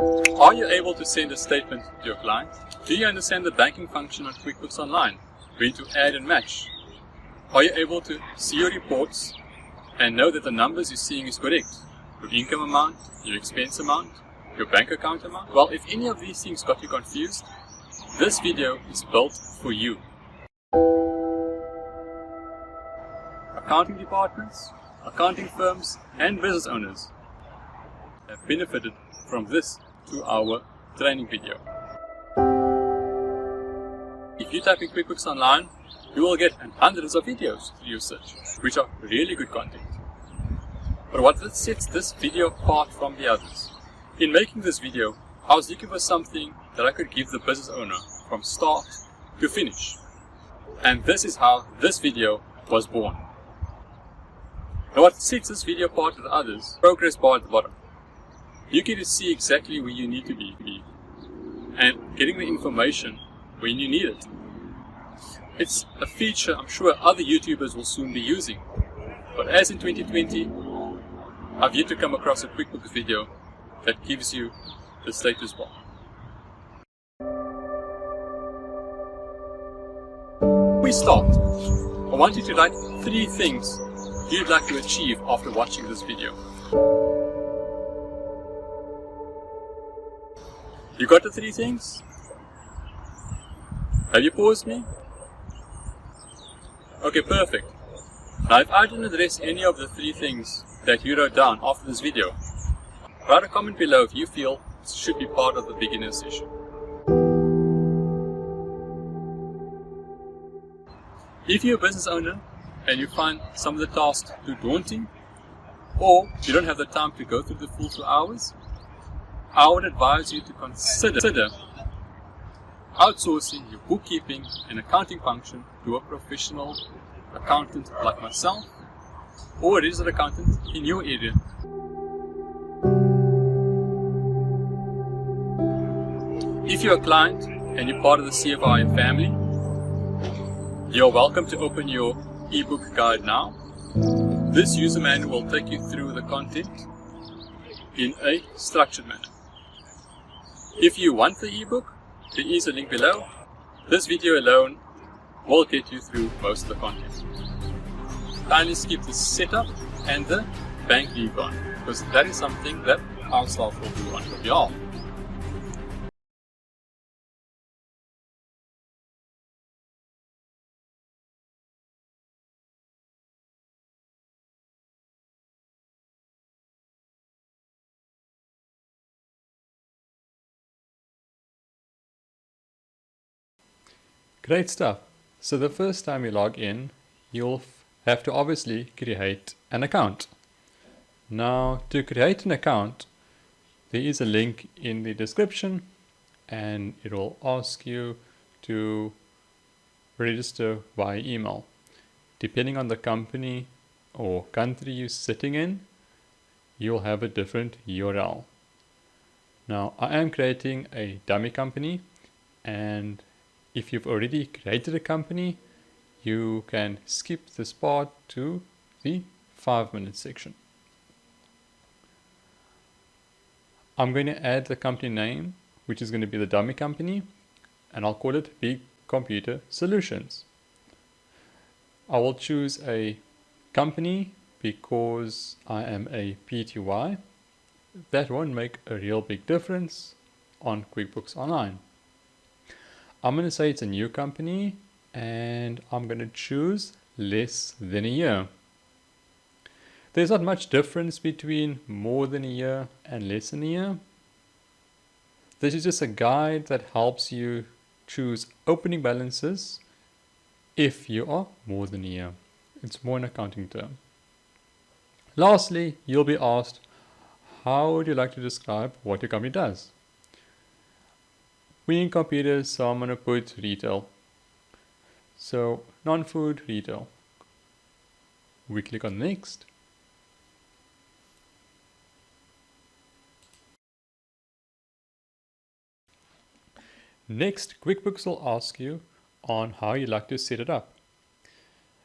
Are you able to send a statement to your client? Do you understand the banking function on QuickBooks Online? When to add and match? Are you able to see your reports and know that the numbers you're seeing is correct? Your income amount, your expense amount, your bank account amount? Well, if any of these things got you confused, this video is built for you. Accounting departments, accounting firms, and business owners have benefited from this 2-hour training video. If you type in QuickBooks Online, you will get hundreds of videos through your search, which are really good content. But what sets this video apart from the others? In making this video, I was looking for something that I could give the business owner from start to finish. And this is how this video was born. Now what sets this video apart from the others, progress bar at the bottom. You get to see exactly where you need to be and getting the information when you need it. It's a feature I'm sure other YouTubers will soon be using. But as in 2020, I've yet to come across a QuickBooks video that gives you the status bar. We start. I want you to write 3 things you'd like to achieve after watching this video. You got the 3 things? Have you paused me? Okay, perfect. Now if I didn't address any of the 3 things that you wrote down after this video, write a comment below if you feel it should be part of the beginner session. If you're a business owner and you find some of the tasks too daunting, or you don't have the time to go through the full 2 hours, I would advise you to consider outsourcing your bookkeeping and accounting function to a professional accountant like myself, or a registered accountant in your area. If you're a client and you're part of the CFI family, you're welcome to open your ebook guide now. This user manual will take you through the content in a structured manner. If you want the ebook, there is a link below. This video alone will get you through most of the content. Kindly skip the setup and the bank recon, because that is something that our staff will do on your behalf. Great stuff. So the first time you log in, you'll have to obviously create an account. Now to create an account, there is a link in the description and it will ask you to register via email. Depending on the company or country you're sitting in, you'll have a different URL. Now I am creating a dummy company, and if you've already created a company, you can skip this part to the 5-minute section. I'm going to add the company name, which is going to be the dummy company, and I'll call it Big Computer Solutions. I will choose a company because I am a PTY. That won't make a real big difference on QuickBooks Online. I'm going to say it's a new company and I'm going to choose less than a year. There's not much difference between more than a year and less than a year. This is just a guide that helps you choose opening balances if you are more than a year. It's more an accounting term. Lastly, you'll be asked, how would you like to describe what your company does? We in computers, so I'm going to put retail. So non-food retail. We click on next. Next, QuickBooks will ask you on how you like to set it up.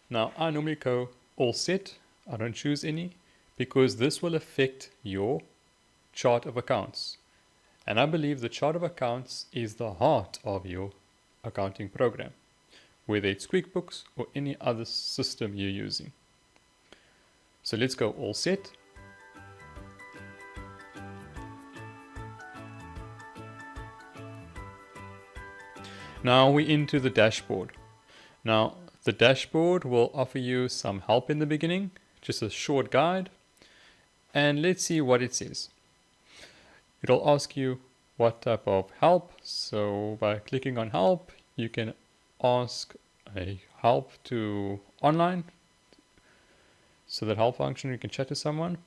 Now I normally go all set. I don't choose any because this will affect your chart of accounts. And I believe the chart of accounts is the heart of your accounting program, whether it's QuickBooks or any other system you're using. So let's go all set. Now we're into the dashboard. Now the dashboard will offer you some help in the beginning, just a short guide. And let's see what it says. It'll ask you what type of help. So by clicking on help, you can ask a help to online. So that help function, you can chat to someone.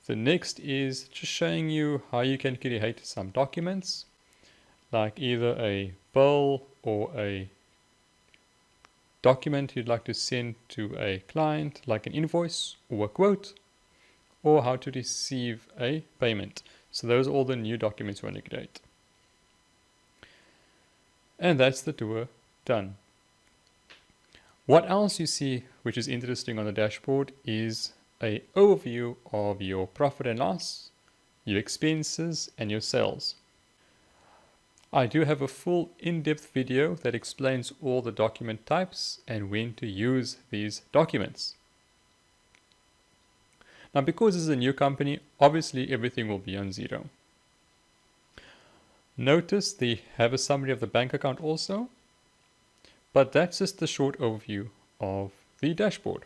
The next is just showing you how you can create some documents, like either a bill or a document you'd like to send to a client, like an invoice or a quote, or how to receive a payment. So those are all the new documents we want to create. And that's the tour done. What else you see which is interesting on the dashboard is an overview of your profit and loss, your expenses, and your sales. I do have a full in-depth video that explains all the document types and when to use these documents. Now, because this is a new company, obviously everything will be on zero. Notice they have a summary of the bank account also, but that's just the short overview of the dashboard.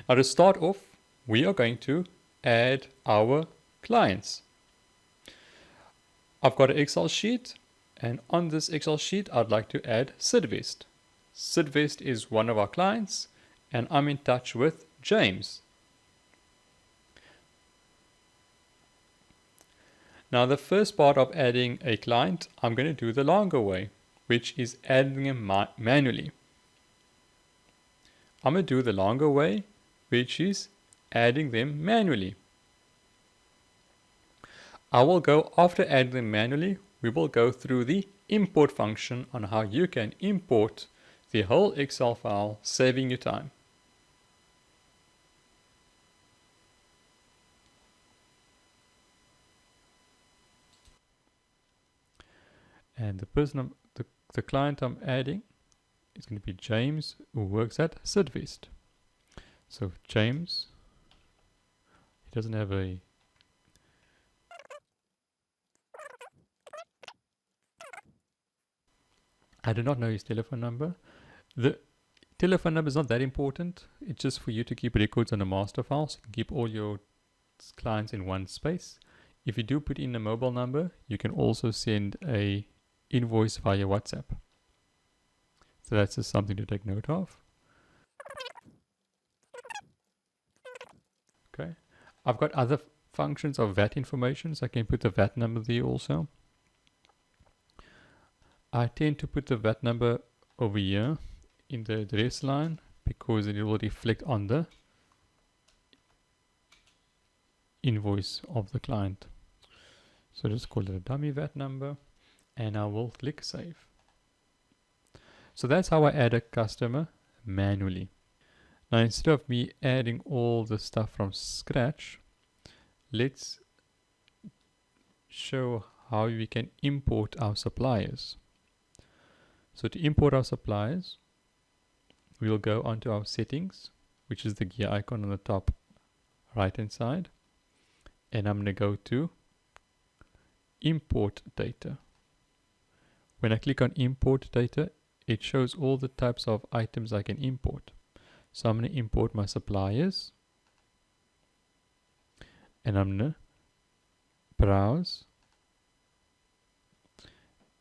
Now to start off, we are going to add our clients. I've got an Excel sheet, and on this Excel sheet, I'd like to add Sidvest. Sidvest is one of our clients, and I'm in touch with James. Now the first part of adding a client, I'm going to do the longer way, which is adding them manually. I'm going to do the longer way, which is adding them manually. I will go, after adding them manually, we will go through the import function on how you can import the whole Excel file, saving you time. And the person, the client I'm adding is going to be James, who works at Sidvest. So James, he doesn't have a I do not know his telephone number. The telephone number is not that important. It's just for you to keep records on a master file, so you can keep all your clients in one space. If you do put in a mobile number, you can also send a invoice via WhatsApp. So that's just something to take note of. Okay. I've got other functions of VAT information, so I can put the VAT number there also. I tend to put the VAT number over here in the address line because it will reflect on the invoice of the client. So just call it a dummy VAT number, and I will click save. So that's how I add a customer manually. Now instead of me adding all the stuff from scratch, let's show how we can import our suppliers. So to import our suppliers, we'll go onto our settings, which is the gear icon on the top right hand side, and I'm going to go to import data. When I click on import data, it shows all the types of items I can import. So I'm going to import my suppliers, and I'm going to browse,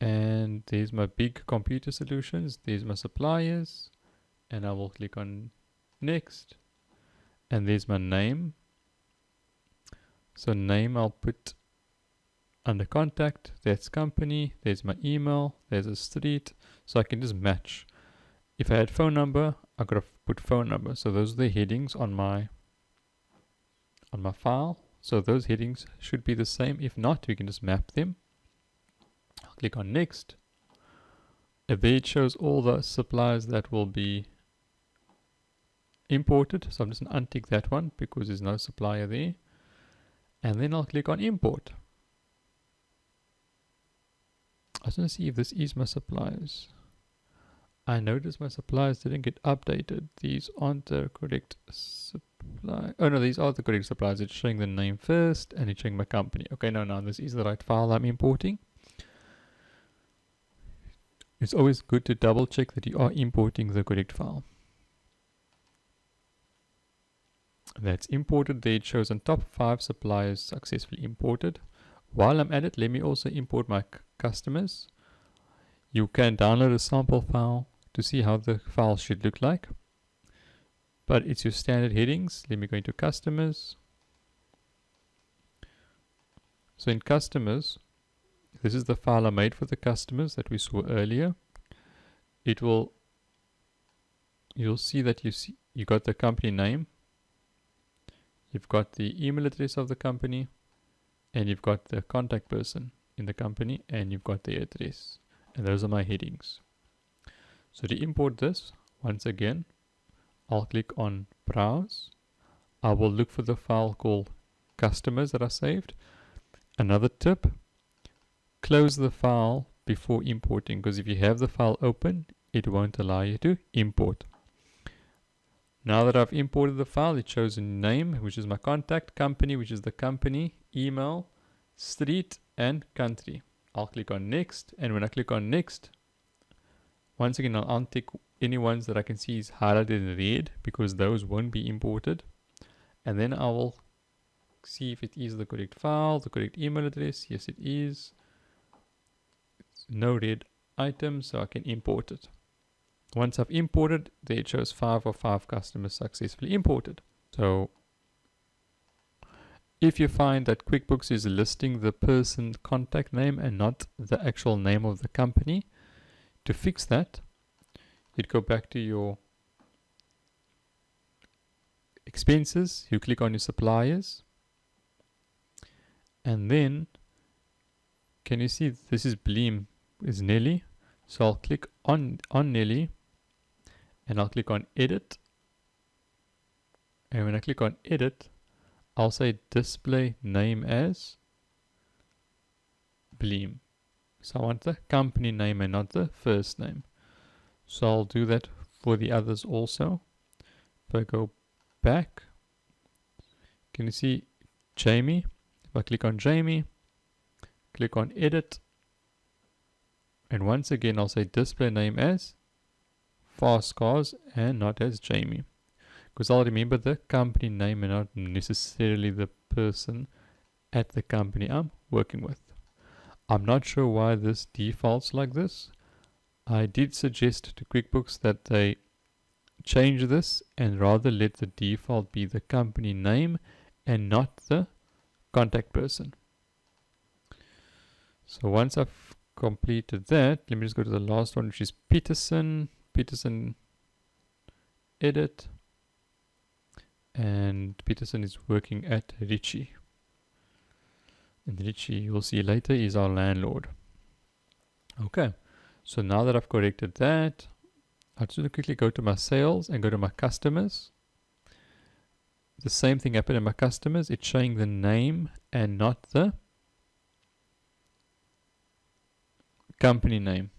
and there's my big computer solutions, there's my suppliers, and I will click on next, and there's my name. So name I'll put under contact, that's company, there's my email, there's a street, so I can just match. If I had phone number, I could have put phone number. So those are the headings on my file. So those headings should be the same. If not, we can just map them. I'll click on next. And there it shows all the suppliers that will be imported, so I'm just going to untick that one because there's no supplier there. And then I'll click on import. I just want to see if this is my suppliers. I noticed my suppliers didn't get updated. These aren't the correct supply. Oh no, these are the correct suppliers. It's showing the name first and it's showing my company. Okay, no, this is the right file I'm importing. It's always good to double check that you are importing the correct file. That's imported there. It shows on top 5 suppliers successfully imported. While I'm at it, let me also import my customers. You can download a sample file to see how the file should look like. But it's your standard headings. Let me go into customers. So in customers, this is the file I made for the customers that we saw earlier. You'll see that you got the company name. You've got the email address of the company, and you've got the contact person in the company, and you've got their address. And those are my headings. So to import this, once again, I'll click on Browse. I will look for the file called Customers that I saved. Another tip, close the file before importing, because if you have the file open, it won't allow you to import. Now that I've imported the file, it shows a name, which is my contact, company, which is the company, email, street, and country. I'll click on next, and when I click on next, once again I'll untick any ones that I can see is highlighted in red because those won't be imported. And then I will see if it is the correct file, the correct email address. Yes, it is. It's no red items, so I can import it. Once I've imported, there it shows 5 of 5 customers successfully imported. So if you find that QuickBooks is listing the person contact name and not the actual name of the company, to fix that, you'd go back to your expenses, you click on your suppliers, and then can you see this is Bleem is Nelly? So I'll click on Nelly, and I'll click on edit, and when I click on edit, I'll say display name as Bleem. So I want the company name and not the first name. So I'll do that for the others also. If I go back, can you see Jamie? If I click on Jamie, click on edit, and once again I'll say display name as Fast Cars and not as Jamie, because I'll remember the company name and not necessarily the person at the company I'm working with. I'm not sure why this defaults like this. I did suggest to QuickBooks that they change this and rather let the default be the company name and not the contact person. So once I've completed that, let me just go to the last one, which is Peterson edit, and Peterson is working at Ritchie, and Ritchie, you'll see later, is our landlord. Okay, so now that I've corrected that, I just want to quickly go to my sales and go to my customers. The same thing happened in my customers. It's showing the name and not the company name.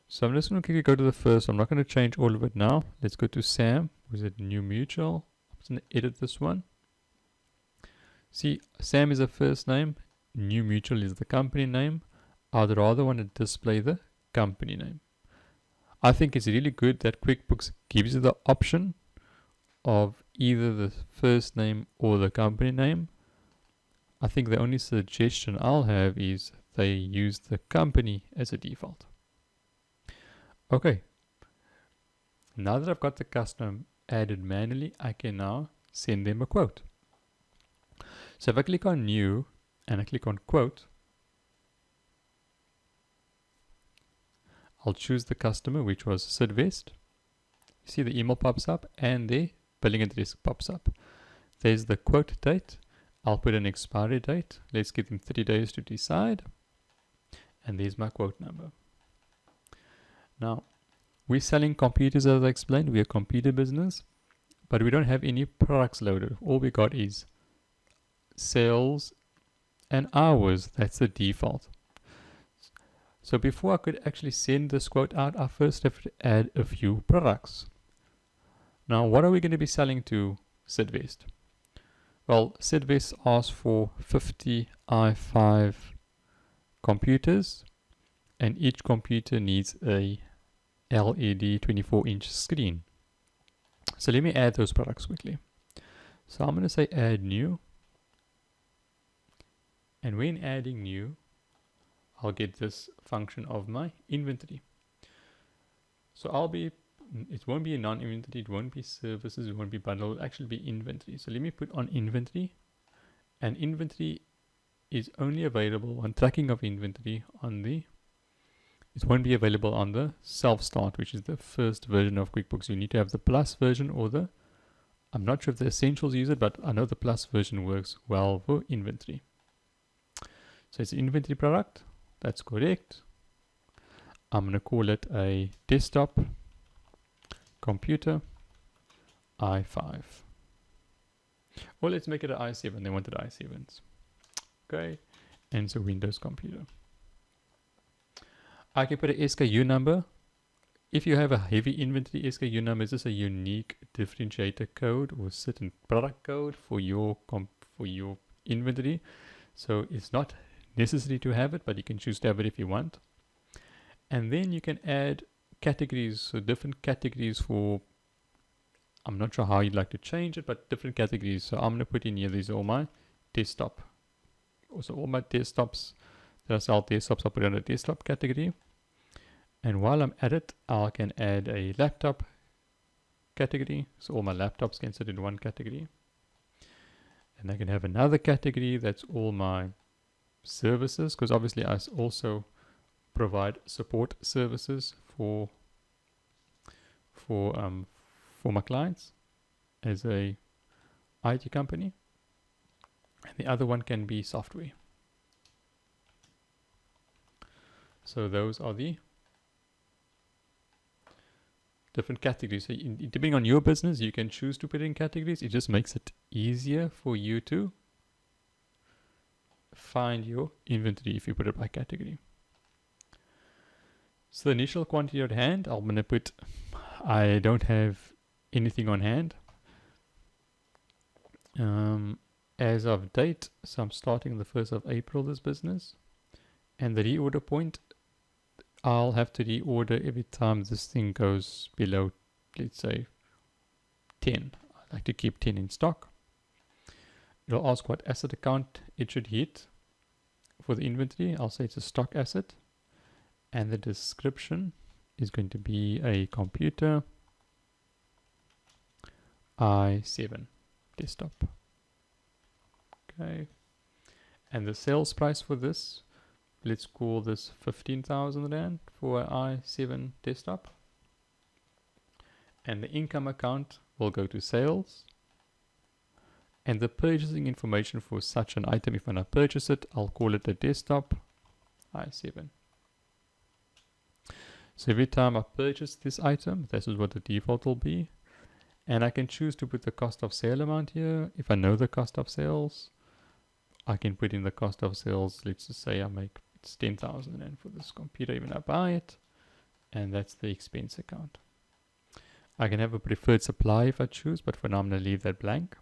So I'm just going to quickly go to the first. I'm not going to change all of it now. Let's go to Sam. Was it New Mutual? I'm just going to edit this one. See, Sam is the first name. New Mutual is the company name. I'd rather want to display the company name. I think it's really good that QuickBooks gives you the option of either the first name or the company name. I think the only suggestion I'll have is they use the company as a default. Okay, now that I've got the customer added manually, I can now send them a quote. So if I click on new and I click on quote, I'll choose the customer, which was Sydvest. See the email pops up and the billing address pops up. There's the quote date. I'll put an expiry date. Let's give them 30 days to decide. And there's my quote number. Now, we're selling computers, as I explained. We're a computer business. but we don't have any products loaded. All we got is sales and hours. That's the default. So before I could actually send this quote out, I first have to add a few products. Now, what are we going to be selling to Sidvest? Well, Sidvest asks for 50 i5 computers, and each computer needs a LED 24-inch screen. So let me add those products quickly. So I'm going to say add new, and when adding new, I'll get this function of my inventory. So it won't be a non-inventory, it won't be services, it won't be bundle, it'll actually be inventory. So let me put on inventory, and inventory is only available on tracking of inventory it won't be available on the self-start, which is the first version of QuickBooks. You need to have the plus version or I'm not sure if the essentials use it, but I know the plus version works well for inventory. So it's an inventory product. That's correct. I'm going to call it a desktop computer i5. Or let's make it an i7. They wanted i7s. Okay. And it's a Windows computer. I can put an SKU number. If you have a heavy inventory, SKU number is just a unique differentiator code or certain product code for your inventory. So it's not necessary to have it, but you can choose to have it if you want. And then you can add categories, so different categories for, I'm not sure how you'd like to change it, but different categories. So I'm going to put in here, these are all my desktop. Also all my desktops that I sell desktops, I'll put it in a desktop category. And while I'm at it, I can add a laptop category. So all my laptops can sit in one category. And I can have another category that's all my services, because obviously I also provide support services for my clients as a IT company. And the other one can be software. So those are the different categories. So depending on your business, you can choose to put in categories. It just makes it easier for you to find your inventory if you put it by category. So the initial quantity at hand, I'm going to put, I don't have anything on hand. As of date, so I'm starting the 1st of April, this business. And the reorder point, I'll have to reorder every time this thing goes below, let's say, 10. I like to keep 10 in stock. It'll ask what asset account it should hit for the inventory. I'll say it's a stock asset. And the description is going to be a computer i7 desktop. Okay. And the sales price for this, let's call this 15,000 Rand for an i7 desktop. And the income account will go to sales. And the purchasing information for such an item, if when I purchase it, I'll call it a desktop i7. So every time I purchase this item, this is what the default will be. And I can choose to put the cost of sale amount here. If I know the cost of sales, I can put in the cost of sales. Let's just say it's 10,000 Rand for this computer, even I buy it. And that's the expense account. I can have a preferred supply if I choose, but for now I'm going to leave that blank.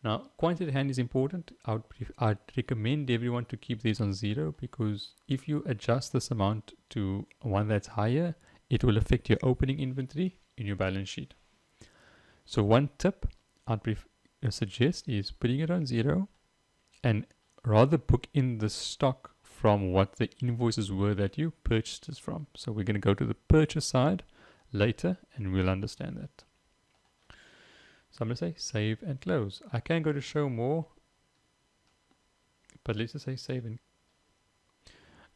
Now, quantity at hand is important. I'd recommend everyone to keep these on 0, because if you adjust this amount to one that's higher, it will affect your opening inventory in your balance sheet. So one tip I'd suggest is putting it on 0 and rather book in the stock from what the invoices were that you purchased this from. So we're going to go to the purchase side later and we'll understand that. So I'm going to say save and close. I can go to show more, but let's just say save. And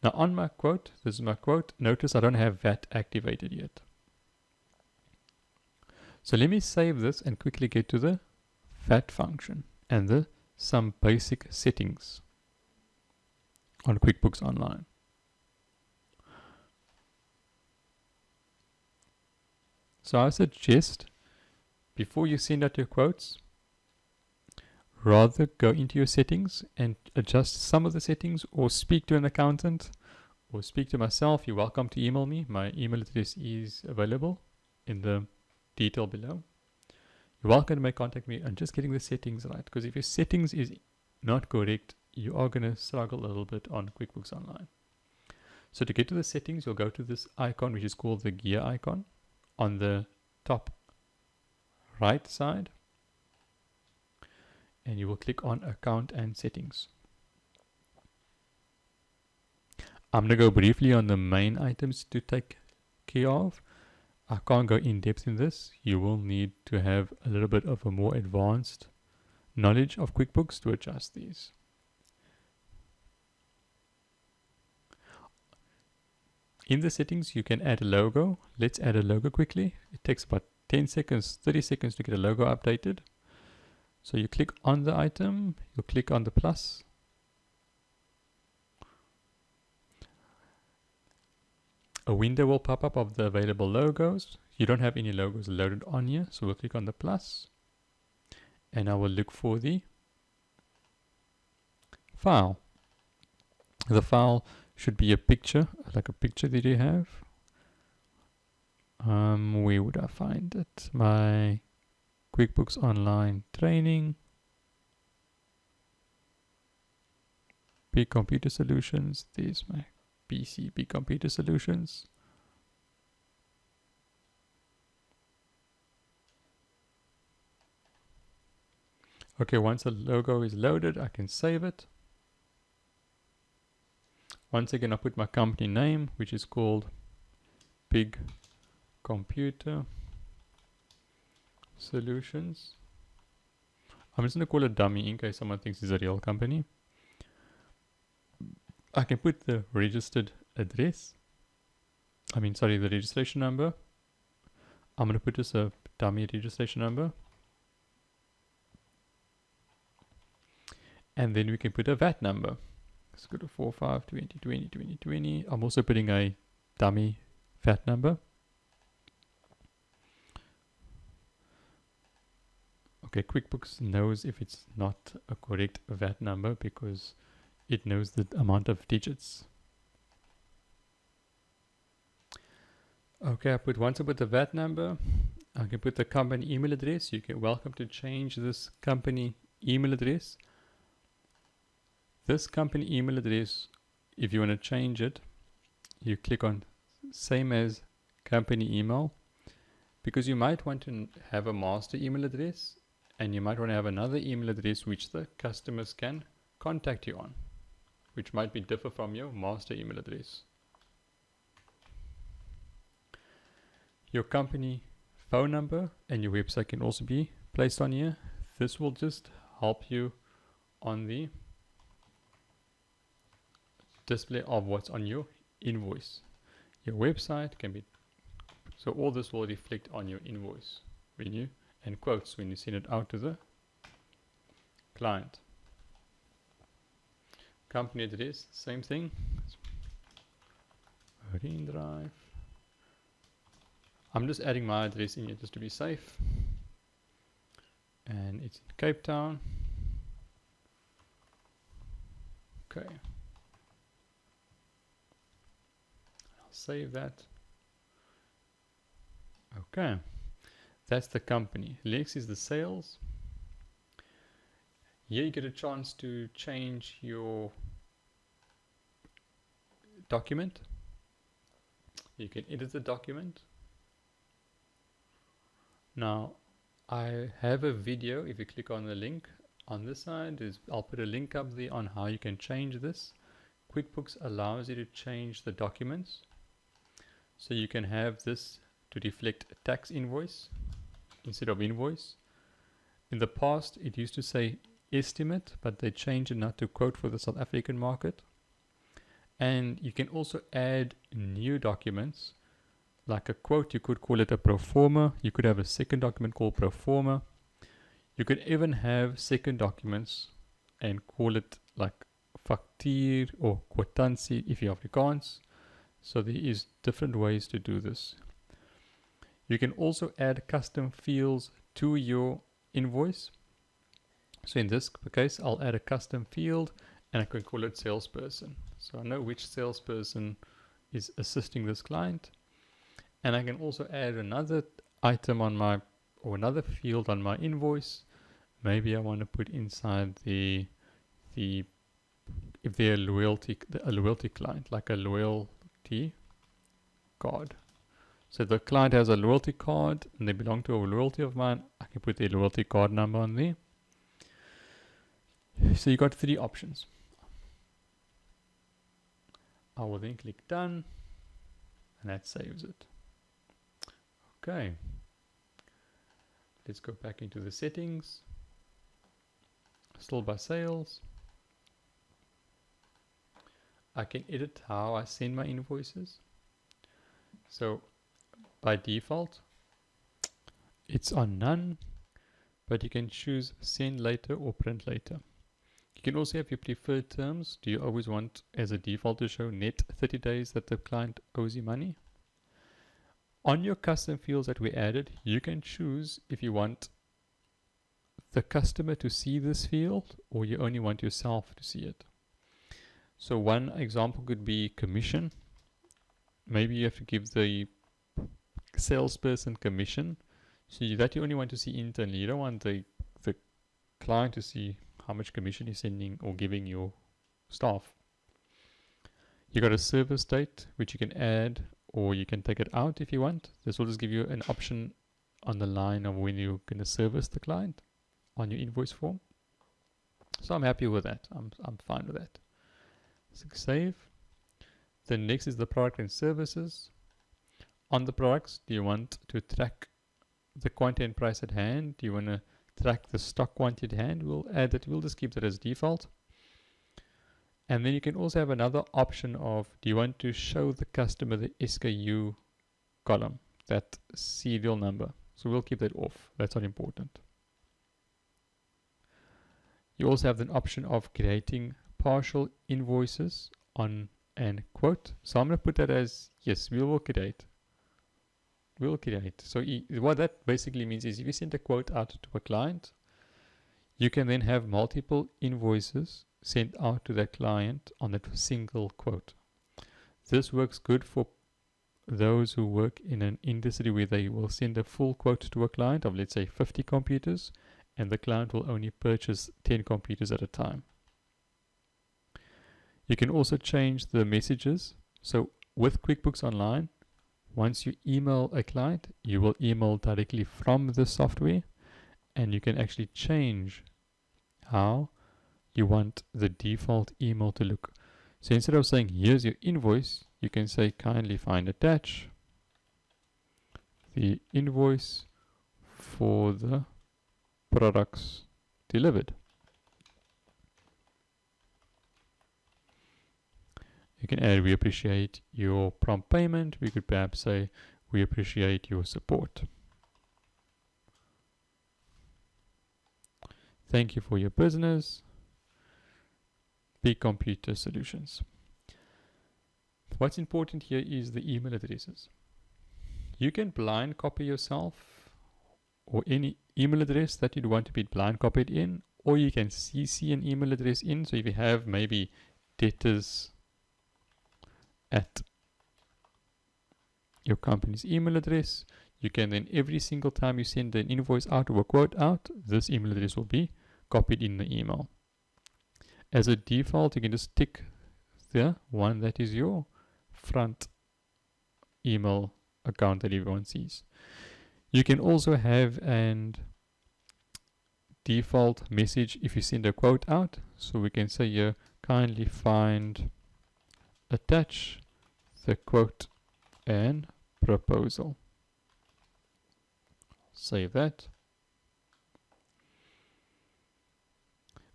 now on my quote, this is my quote. Notice I don't have VAT activated yet. So let me save this and quickly get to the VAT function and some basic settings on QuickBooks Online. So I suggest before you send out your quotes, rather go into your settings and adjust some of the settings, or speak to an accountant, or speak to myself. You're welcome to email me. My email address is available in the detail below. You're welcome to make contact me on just getting the settings right, because if your settings is not correct, you are going to struggle a little bit on QuickBooks Online. So to get to the settings, you'll go to this icon, which is called the gear icon, on the top right side, and you will click on account and settings. I'm going to go briefly on the main items to take care of. I can't go in depth in this. You will need to have a little bit of a more advanced knowledge of QuickBooks to adjust these. In the settings, you can add a logo. Let's add a logo quickly. It takes about 10 seconds, 30 seconds to get a logo updated. So you click on the item, you click on the plus. A window will pop up of the available logos. You don't have any logos loaded on here, so we'll click on the plus. And I will look for the file. The file should be a picture, like a picture that you have. Where would I find it? My QuickBooks Online training. Big Computer Solutions. There's my PC, Big Computer Solutions. Okay, once the logo is loaded, I can save it. Once again, I'll put my company name, which is called Big Computer Solutions. I'm just going to call it dummy in case someone thinks it's a real company. I can put the registered address. The registration number. I'm going to put this a dummy registration number. And then we can put a VAT number. Let's go to 4520202020. I'm also putting a dummy VAT number. Okay, QuickBooks knows if it's not a correct VAT number because it knows the amount of digits. Okay, once I put the VAT number, I can put the company email address. You can welcome to change this company email address. This company email address, if you want to change it, you click on same as company email, because you might want to have a master email address and you might want to have another email address which the customers can contact you on, which might be different from your master email address. Your company phone number and your website can also be placed on here. This will just help you on the display of what's on your invoice. Your website can be, so all this will reflect on your invoice and quotes when you send it out to the client. Company address, same thing. Marine Drive. I'm just adding my address in here just to be safe. And it's in Cape Town. Okay. I'll save that. Okay. That's the company. Next is the sales. Here you get a chance to change your document. You can edit the document. Now, I have a video. If you click on the link on this side, I'll put a link up there on how you can change this. QuickBooks allows you to change the documents. So you can have this to reflect a tax invoice instead of invoice. In the past, it used to say estimate, but they changed it now to quote for the South African market. And you can also add new documents. Like a quote, you could call it a pro forma. You could have a second document called pro forma. You could even have second documents and call it like factuur or kwitansie if you Afrikaans. So there is different ways to do this. You can also add custom fields to your invoice. So in this case, I'll add a custom field and I can call it salesperson. So I know which salesperson is assisting this client. And I can also add another item on my, or another field on my invoice. Maybe I want to put inside the if they're a loyalty client, like a loyalty card. So the client has a loyalty card and they belong to a loyalty of mine, I can put their loyalty card number on there. So you got 3 options. I will then click done and that saves it. Okay. Let's go back into the settings. Still by sales. I can edit how I send my invoices. So by default, it's on none, but you can choose send later or print later. You can also have your preferred terms. Do you always want as a default to show net 30 days that the client owes you money? On your custom fields that we added, you can choose if you want the customer to see this field or you only want yourself to see it. So one example could be commission. Maybe you have to give the salesperson commission. So that you only want to see internally. You don't want the client to see how much commission you're sending or giving your staff. You got a service date, which you can add or you can take it out if you want. This will just give you an option on the line of when you're going to service the client on your invoice form. So I'm happy with that. I'm fine with that. So save. Then next is the product and services. On the products, do you want to track the quantity and price at hand? Do you want to track the stock quantity at hand? We'll add that. We'll just keep that as default. And then you can also have another option of, do you want to show the customer the SKU column, that serial number? So we'll keep that off. That's not important. You also have an option of creating partial invoices on and quote. So I'm going to put that as yes, we will create. We'll create. So what that basically means is if you send a quote out to a client, you can then have multiple invoices sent out to that client on that single quote. This works good for those who work in an industry where they will send a full quote to a client of, let's say, 50 computers, and the client will only purchase 10 computers at a time. You can also change the messages. So with QuickBooks Online, once you email a client, you will email directly from the software, and you can actually change how you want the default email to look. So instead of saying, here's your invoice, you can say, kindly find attach the invoice for the products delivered. You can add, we appreciate your prompt payment. We could perhaps say, we appreciate your support. Thank you for your business. Big Computer Solutions. What's important here is the email addresses. You can blind copy yourself or any email address that you'd want to be blind copied in, or you can CC an email address in. So if you have maybe debtors at your company's email address, you can then every single time you send an invoice out or a quote out, this email address will be copied in the email. As a default, you can just tick the one that is your front email account that everyone sees. You can also have an default message if you send a quote out. So we can say here, kindly find attach the quote and proposal. Save that.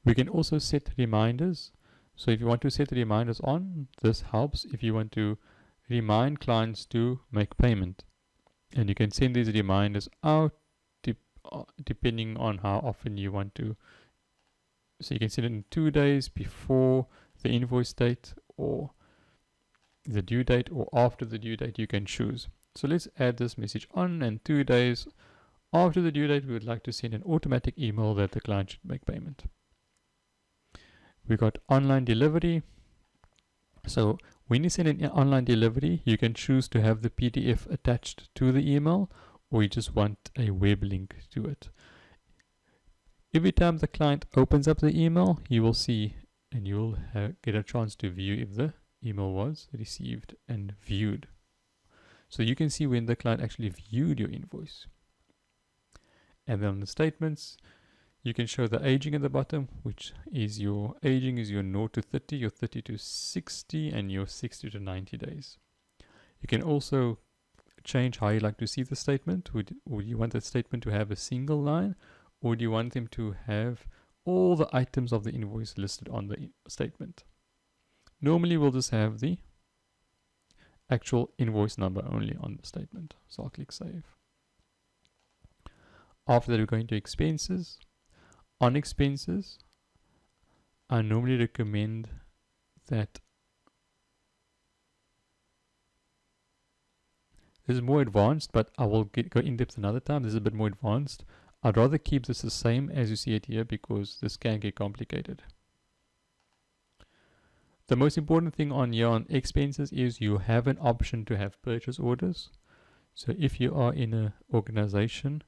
We can also set reminders. So if you want to set reminders on, this helps if you want to remind clients to make payment. And you can send these reminders out depending on how often you want to. So you can send it in 2 days before the invoice date or the due date, or after the due date, you can choose. So let's add this message on, and 2 days after the due date, we would like to send an automatic email that the client should make payment. We got online delivery. So when you send an online delivery, you can choose to have the PDF attached to the email, or you just want a web link to it. Every time the client opens up the email, you will see, and you'll get a chance to view if the email was received and viewed. So you can see when the client actually viewed your invoice. And then on the statements, you can show the aging at the bottom, which is your aging is your 0 to 30, your 30 to 60, and your 60 to 90 days. You can also change how you like to see the statement. Would you want the statement to have a single line, or do you want them to have all the items of the invoice listed on the statement? Normally we'll just have the actual invoice number only on the statement. So I'll click save. After that, we're going to expenses. On expenses, I normally recommend that this is more advanced, but I will go in depth another time. This is a bit more advanced. I'd rather keep this the same as you see it here, because this can get complicated. The most important thing on here on expenses is you have an option to have purchase orders. So if you are in an organization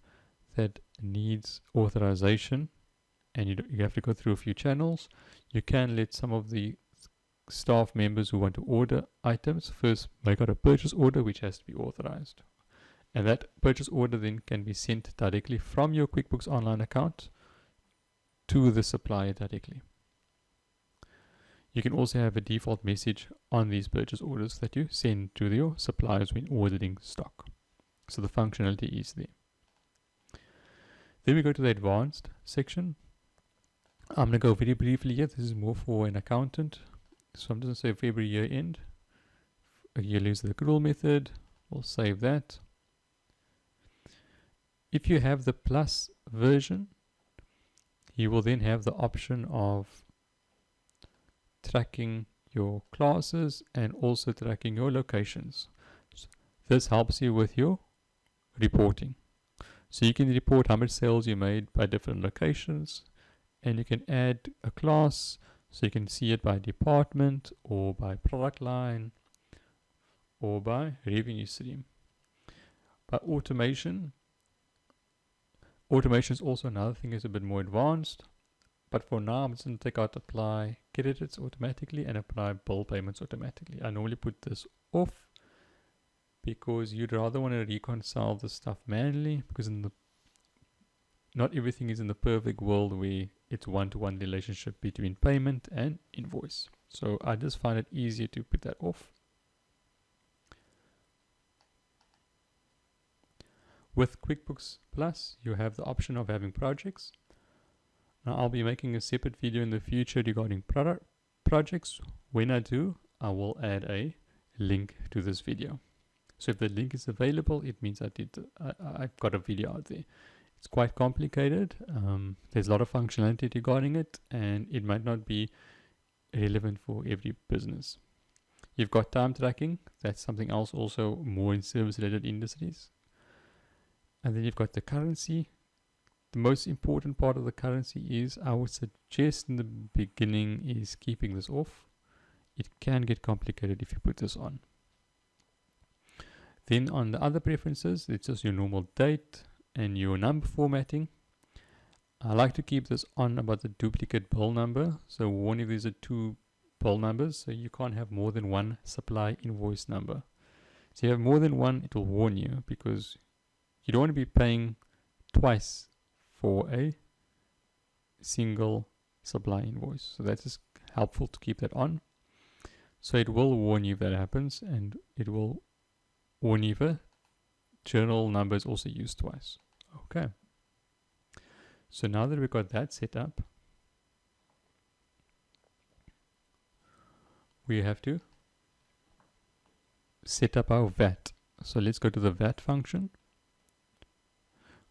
that needs authorization, and you have to go through a few channels, you can let some of the staff members who want to order items first make out a purchase order which has to be authorized. And that purchase order then can be sent directly from your QuickBooks Online account to the supplier directly. You can also have a default message on these purchase orders that you send to your suppliers when ordering stock. So the functionality is there. Then we go to the advanced section. I'm going to go very briefly here. This is more for an accountant. So I'm just going to say February year end. You'll use the accrual method. We'll save that. If you have the plus version, you will then have the option of tracking your classes and also tracking your locations. So this helps you with your reporting. So you can report how much sales you made by different locations, and you can add a class so you can see it by department or by product line or by revenue stream. By automation is also another thing that's a bit more advanced, but for now I'm just going to take out apply credits automatically and apply bill payments automatically. I normally put this off because you'd rather want to reconcile the stuff manually, because not everything is in the perfect world where it's one-to-one relationship between payment and invoice. So I just find it easier to put that off. With QuickBooks Plus, you have the option of having projects. Now I'll be making a separate video in the future regarding projects. When I do, I will add a link to this video. So if the link is available, it means I've got a video out there. It's quite complicated. There's a lot of functionality regarding it, and it might not be relevant for every business. You've got time tracking. That's something else also more in service-related industries. And then you've got the currency. The most important part of the currency is, I would suggest in the beginning, is keeping this off. It can get complicated if you put this on. Then on the other preferences, it's just your normal date and your number formatting. I like to keep this on about the duplicate bill number. So warn if these are two bill numbers, so you can't have more than one supply invoice number. So you have more than one, it will warn you, because you don't want to be paying twice for a single supply invoice. So that is helpful to keep that on. So it will warn you if that happens, and it will warn you if a journal number is also used twice. Okay. So now that we've got that set up, we have to set up our VAT. So let's go to the VAT function.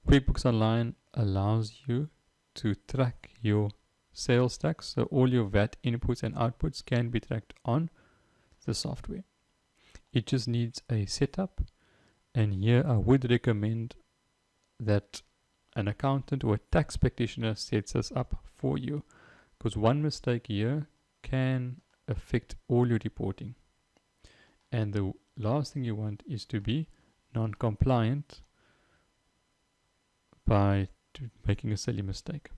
QuickBooks Online allows you to track your sales tax. So all your VAT inputs and outputs can be tracked on the software. It just needs a setup, and here I would recommend that an accountant or a tax practitioner sets this up for you, because one mistake here can affect all your reporting. And the last thing you want is to be non-compliant by making a silly mistake.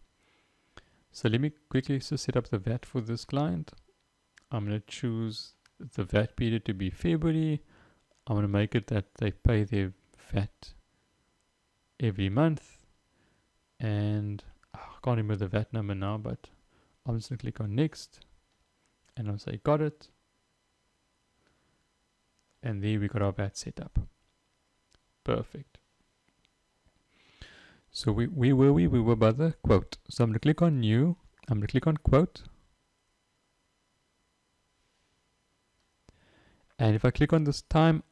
So let me quickly set up the VAT for this client. I'm going to choose the VAT period to be February. I'm going to make it that they pay their VAT every month. And I can't remember the VAT number now, but I'm just going to click on next. And I'll say got it. And there we got our VAT set up. Perfect. So where were we? We were by the quote. So I'm going to click on new. I'm going to click on quote. And if I click on this time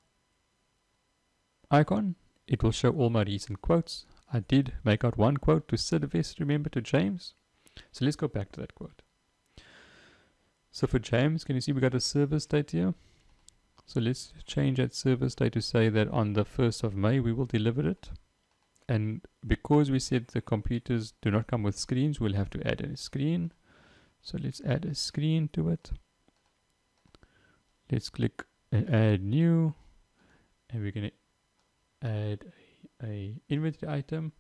icon, it will show all my recent quotes. I did make out one quote to Sylvester, remember, to James. So let's go back to that quote. So for James, can you see we got a service date here? So let's change that service date to say that on the 1st of May we will deliver it. And because we said the computers do not come with screens, we'll have to add a screen. So let's add a screen to it. Let's click add new, and we're going to add a inventory item.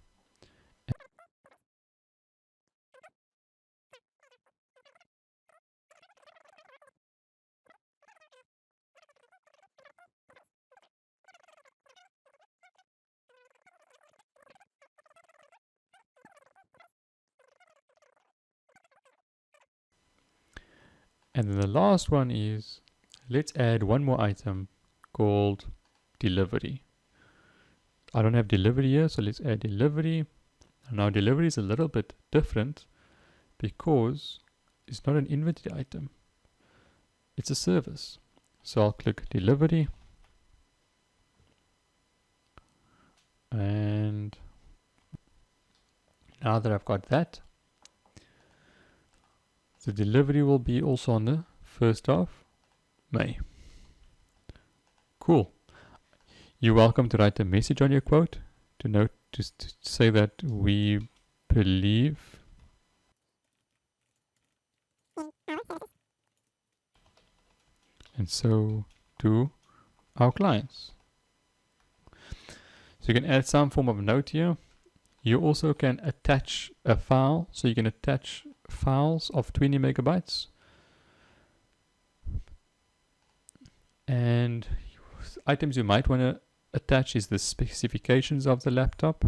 And then the last one is, let's add one more item called delivery. I don't have delivery here, so let's add delivery. Now delivery is a little bit different because it's not an inventory item. It's a service. So I'll click delivery. And now that I've got that, the delivery will be also on the 1st of May. Cool. You're welcome to write a message on your quote to note to say that we believe and so do our clients. So you can add some form of note here. You also can attach a file, so you can attach files of 20 megabytes. And items you might want to attach is the specifications of the laptop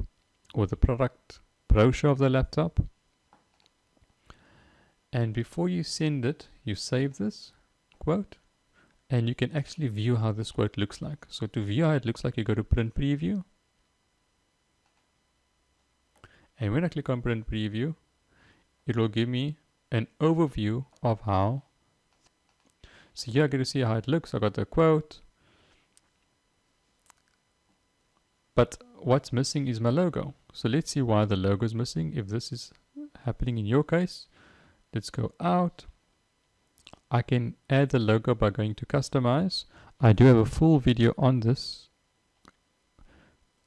or the product brochure of the laptop. And before you send it, you save this quote and you can actually view how this quote looks like. So to view how it looks like, you go to print preview. And when I click on print preview, it will give me an overview of how. So here I get to see how it looks. I got the quote. But what's missing is my logo. So let's see why the logo is missing. If this is happening in your case, let's go out. I can add the logo by going to customize. I do have a full video on this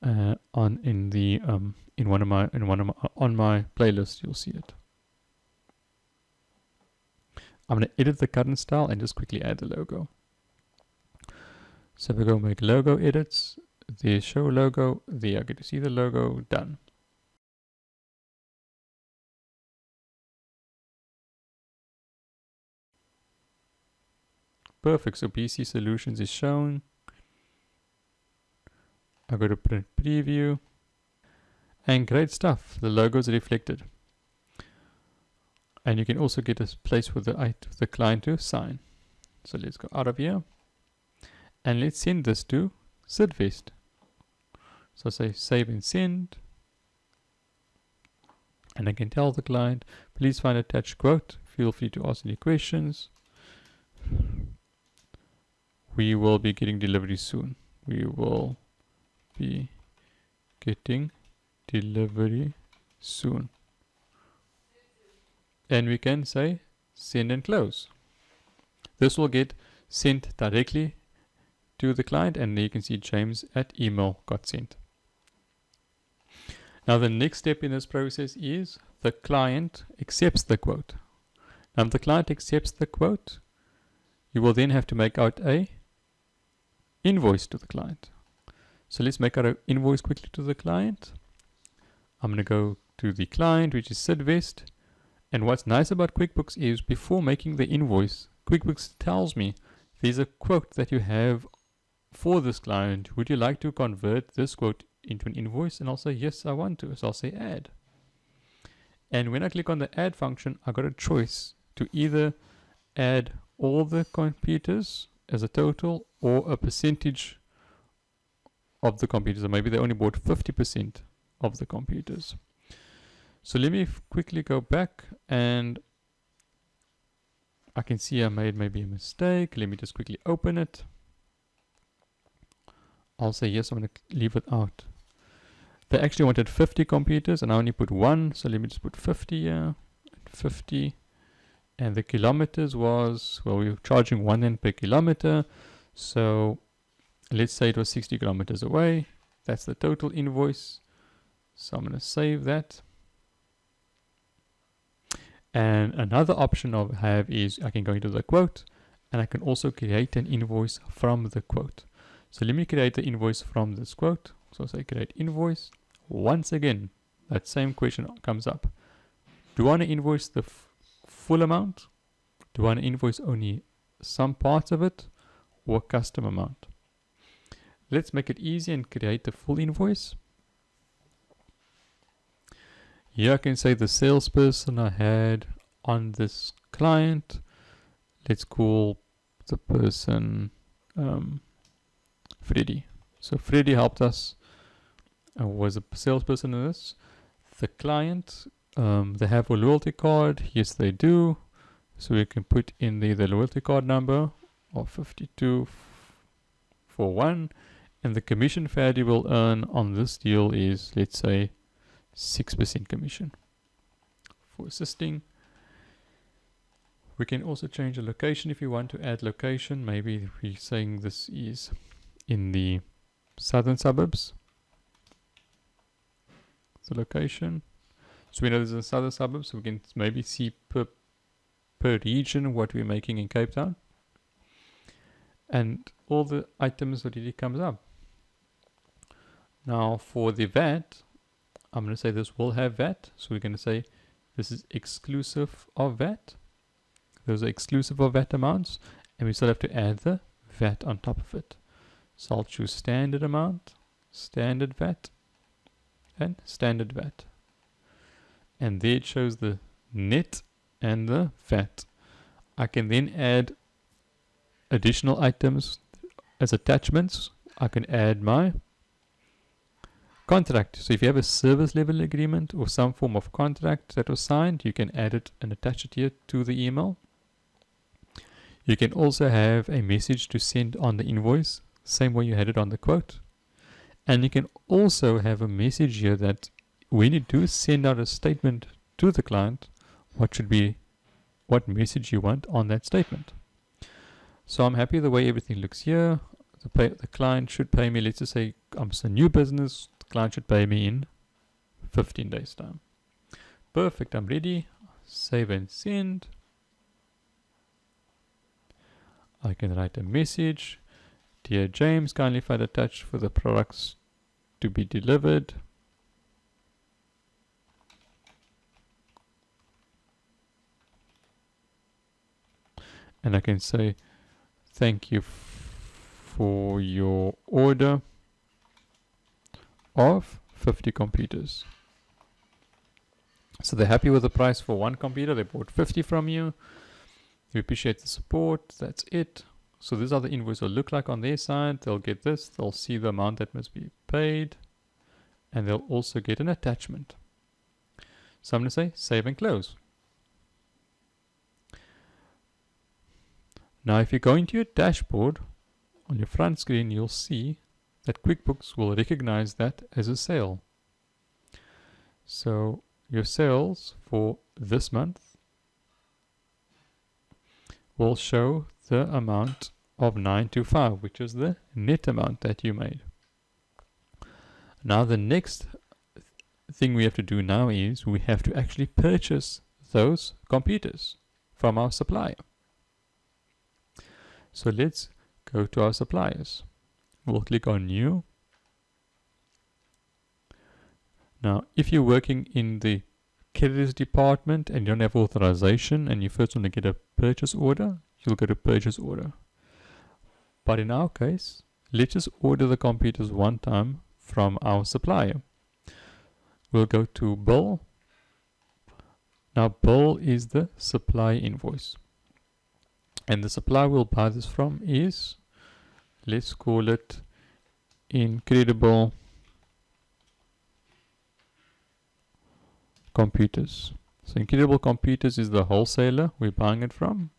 on my playlist. You'll see it. I'm going to edit the current style and just quickly add the logo. So we go make logo edits. There's show logo. There I get to see the logo. Done. Perfect. So PC Solutions is shown. I go to print preview. And great stuff. The logo is reflected. And you can also get a place for the client to sign. So let's go out of here. And let's send this to Sidvest. So I say save and send. And I can tell the client, please find attached quote. Feel free to ask any questions. We will be getting delivery soon. We will be getting delivery soon. And we can say send and close. This will get sent directly to the client, and there you can see James at email got sent. Now the next step in this process is the client accepts the quote. Now if the client accepts the quote, you will then have to make out a invoice to the client. So let's make out an invoice quickly to the client. I'm going to go to the client, which is Sidvest. And what's nice about QuickBooks is before making the invoice, QuickBooks tells me there's a quote that you have for this client. Would you like to convert this quote into an invoice? And I'll say, yes, I want to. So I'll say add. And when I click on the add function, I got a choice to either add all the computers as a total or a percentage of the computers. Or maybe they only bought 50% of the computers. So let me quickly go back, and I can see I made maybe a mistake. Let me just quickly open it. I'll say yes, I'm going to leave it out. They actually wanted 50 computers and I only put 1, so let me just put 50 here, 50. And the kilometers was, well, we were charging 1 Rand per kilometer, so let's say it was 60 kilometers away. That's the total invoice. So I'm going to save that. And another option I have is I can go into the quote and I can also create an invoice from the quote. So let me create the invoice from this quote. So I'll say create invoice. Once again, that same question comes up. Do I want to invoice the full amount? Do I want to invoice only some parts of it, or custom amount? Let's make it easy and create the full invoice. Here I can say the salesperson I had on this client. Let's call the person Freddie. So Freddie helped us, was a salesperson in this. The client, they have a loyalty card. Yes, they do. So we can put in the loyalty card number of 5241, and the commission Freddie will earn on this deal is, let's say, 6% commission for assisting. We can also change the location if you want to add location. Maybe we're saying this is in the southern suburbs. The location. So we know this is the southern suburbs, so we can maybe see per region what we're making in Cape Town. And all the items already comes up. Now for the VAT, I'm going to say this will have VAT. So we're going to say this is exclusive of VAT. Those are exclusive of VAT amounts. And we still have to add the VAT on top of it. So I'll choose standard amount, standard VAT, and standard VAT. And there it shows the net and the VAT. I can then add additional items as attachments. I can add my contract. So if you have a service level agreement or some form of contract that was signed, you can add it and attach it here to the email. You can also have a message to send on the invoice, same way you had it on the quote. And you can also have a message here that when you do send out a statement to the client, what message you want on that statement. So I'm happy the way everything looks here. The client should pay me, let's just say I'm a new business, the client should pay me in 15 days time. Perfect, I'm ready. Save and send. I can write a message. Dear James, kindly find attached for the products to be delivered. And I can say, thank you for your order of 50 computers. So they're happy with the price for one computer. They bought 50 from you. We appreciate the support. That's it. So this is how the invoice will look like on their side. They'll get this. They'll see the amount that must be paid. And they'll also get an attachment. So I'm going to say save and close. Now if you go into your dashboard, on your front screen you'll see that QuickBooks will recognize that as a sale. So your sales for this month will show the amount of 925, which is the net amount that you made. Now the next thing we have to do now is we have to actually purchase those computers from our supplier. So let's go to our suppliers. We'll click on New. Now, if you're working in the creditors department and you don't have authorization and you first want to get a purchase order, you'll go to purchase order. But in our case, let's just order the computers one time from our supplier. We'll go to bill. Now bill is the supply invoice. And the supplier we'll buy this from is, let's call it Incredible Computers. So Incredible Computers is the wholesaler we're buying it from.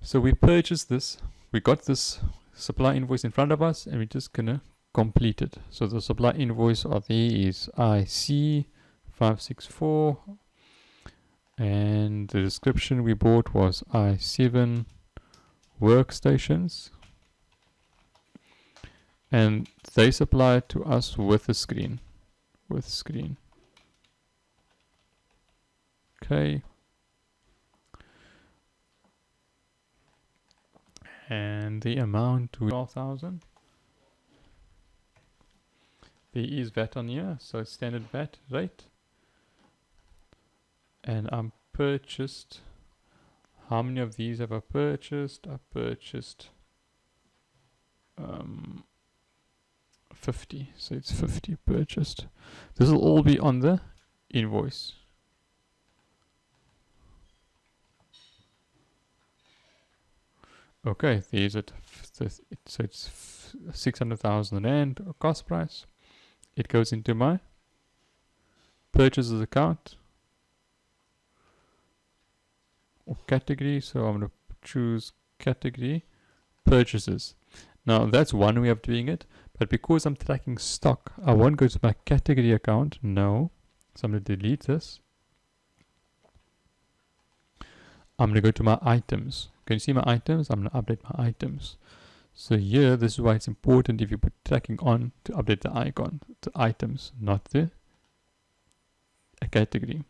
So we purchased this, we got this supply invoice in front of us, and we're just gonna complete it. So the supply invoice of there is IC 564, and the description we bought was i7 workstations, and they supply it to us with a screen. Okay. And the amount to 12,000. There is VAT on here, so it's standard VAT rate. And I'm purchased. How many of these have I purchased? I purchased 50. So it's 50 purchased. This will all be on the invoice. Okay, there's it. So it's 600,000 Rand cost price. It goes into my purchases account or category. So I'm going to choose category purchases. Now that's one way of doing it, but because I'm tracking stock, I won't go to my category account. No. So I'm going to delete this. I'm going to go to my items. Can you see my items? I'm going to update my items. So here, this is why it's important if you put tracking on to update the icon to items, not the category.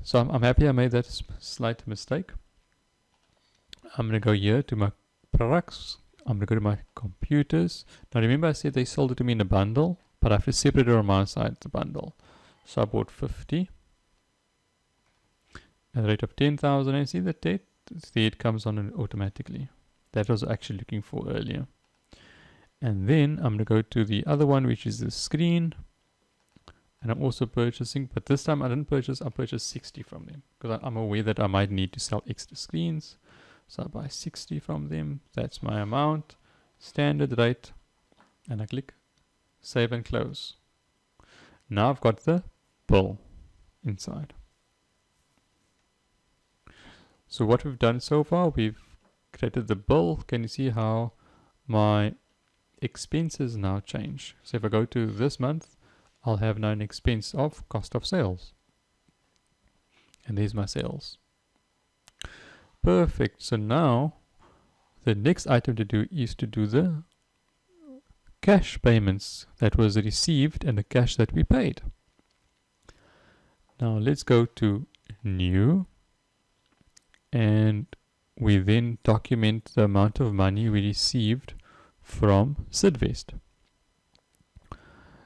So I'm happy I made that slight mistake. I'm going to go here to my products. I'm going to go to my computers. Now remember I said they sold it to me in a bundle, but I have to separate it on my side, the bundle. So I bought 50. At the rate of 10,000, and see the date? See, it comes on automatically. That was actually looking for earlier. And then I'm going to go to the other one, which is the screen. And I'm also purchasing, but this time I didn't purchase, I purchased 60 from them. Because I'm aware that I might need to sell extra screens. So I buy 60 from them. That's my amount. Standard rate. And I click Save and Close. Now I've got the bill inside. So what we've done so far, we've created the bill. Can you see how my expenses now change? So if I go to this month, I'll have now an expense of cost of sales. And there's my sales. Perfect. So now the next item to do is to do the cash payments that was received and the cash that we paid. Now let's go to New. And we then document the amount of money we received from Sidvest.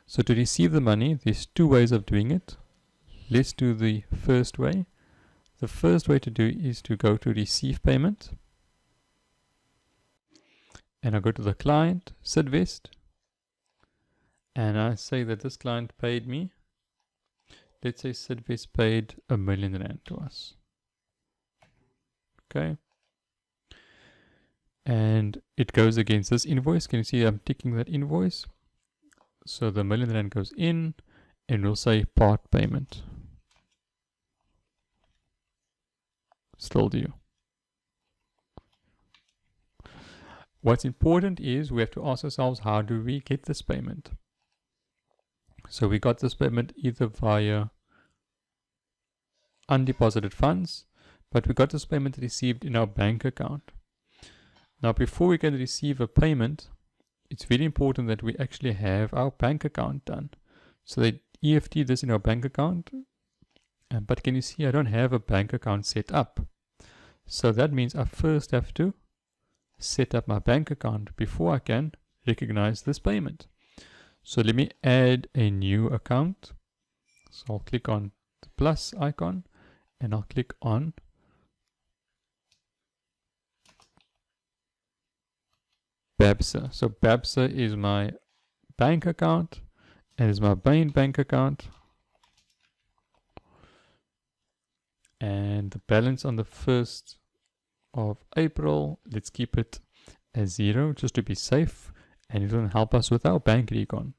So to receive the money, there's two ways of doing it. Let's do the first way. The first way to do is to go to Receive Payment. And I go to the client, Sidvest. And I say that this client paid me. Let's say Sidvest paid R1 million to us. Okay, and it goes against this invoice. Can you see I'm ticking that invoice? So the R1 million goes in, and we'll say part payment. Still due. What's important is we have to ask ourselves, how do we get this payment? So we got this payment either via undeposited funds, but we got this payment received in our bank account. Now before we can receive a payment, it's very important that we actually have our bank account done. So they EFT this in our bank account, but can you see I don't have a bank account set up? So that means I first have to set up my bank account before I can recognize this payment. So let me add a new account. So I'll click on the plus icon and I'll click on BABSA. So BABSA is my bank account and is my main bank account. And the balance on the 1st of April, let's keep it as 0 just to be safe, and it will help us with our bank recon.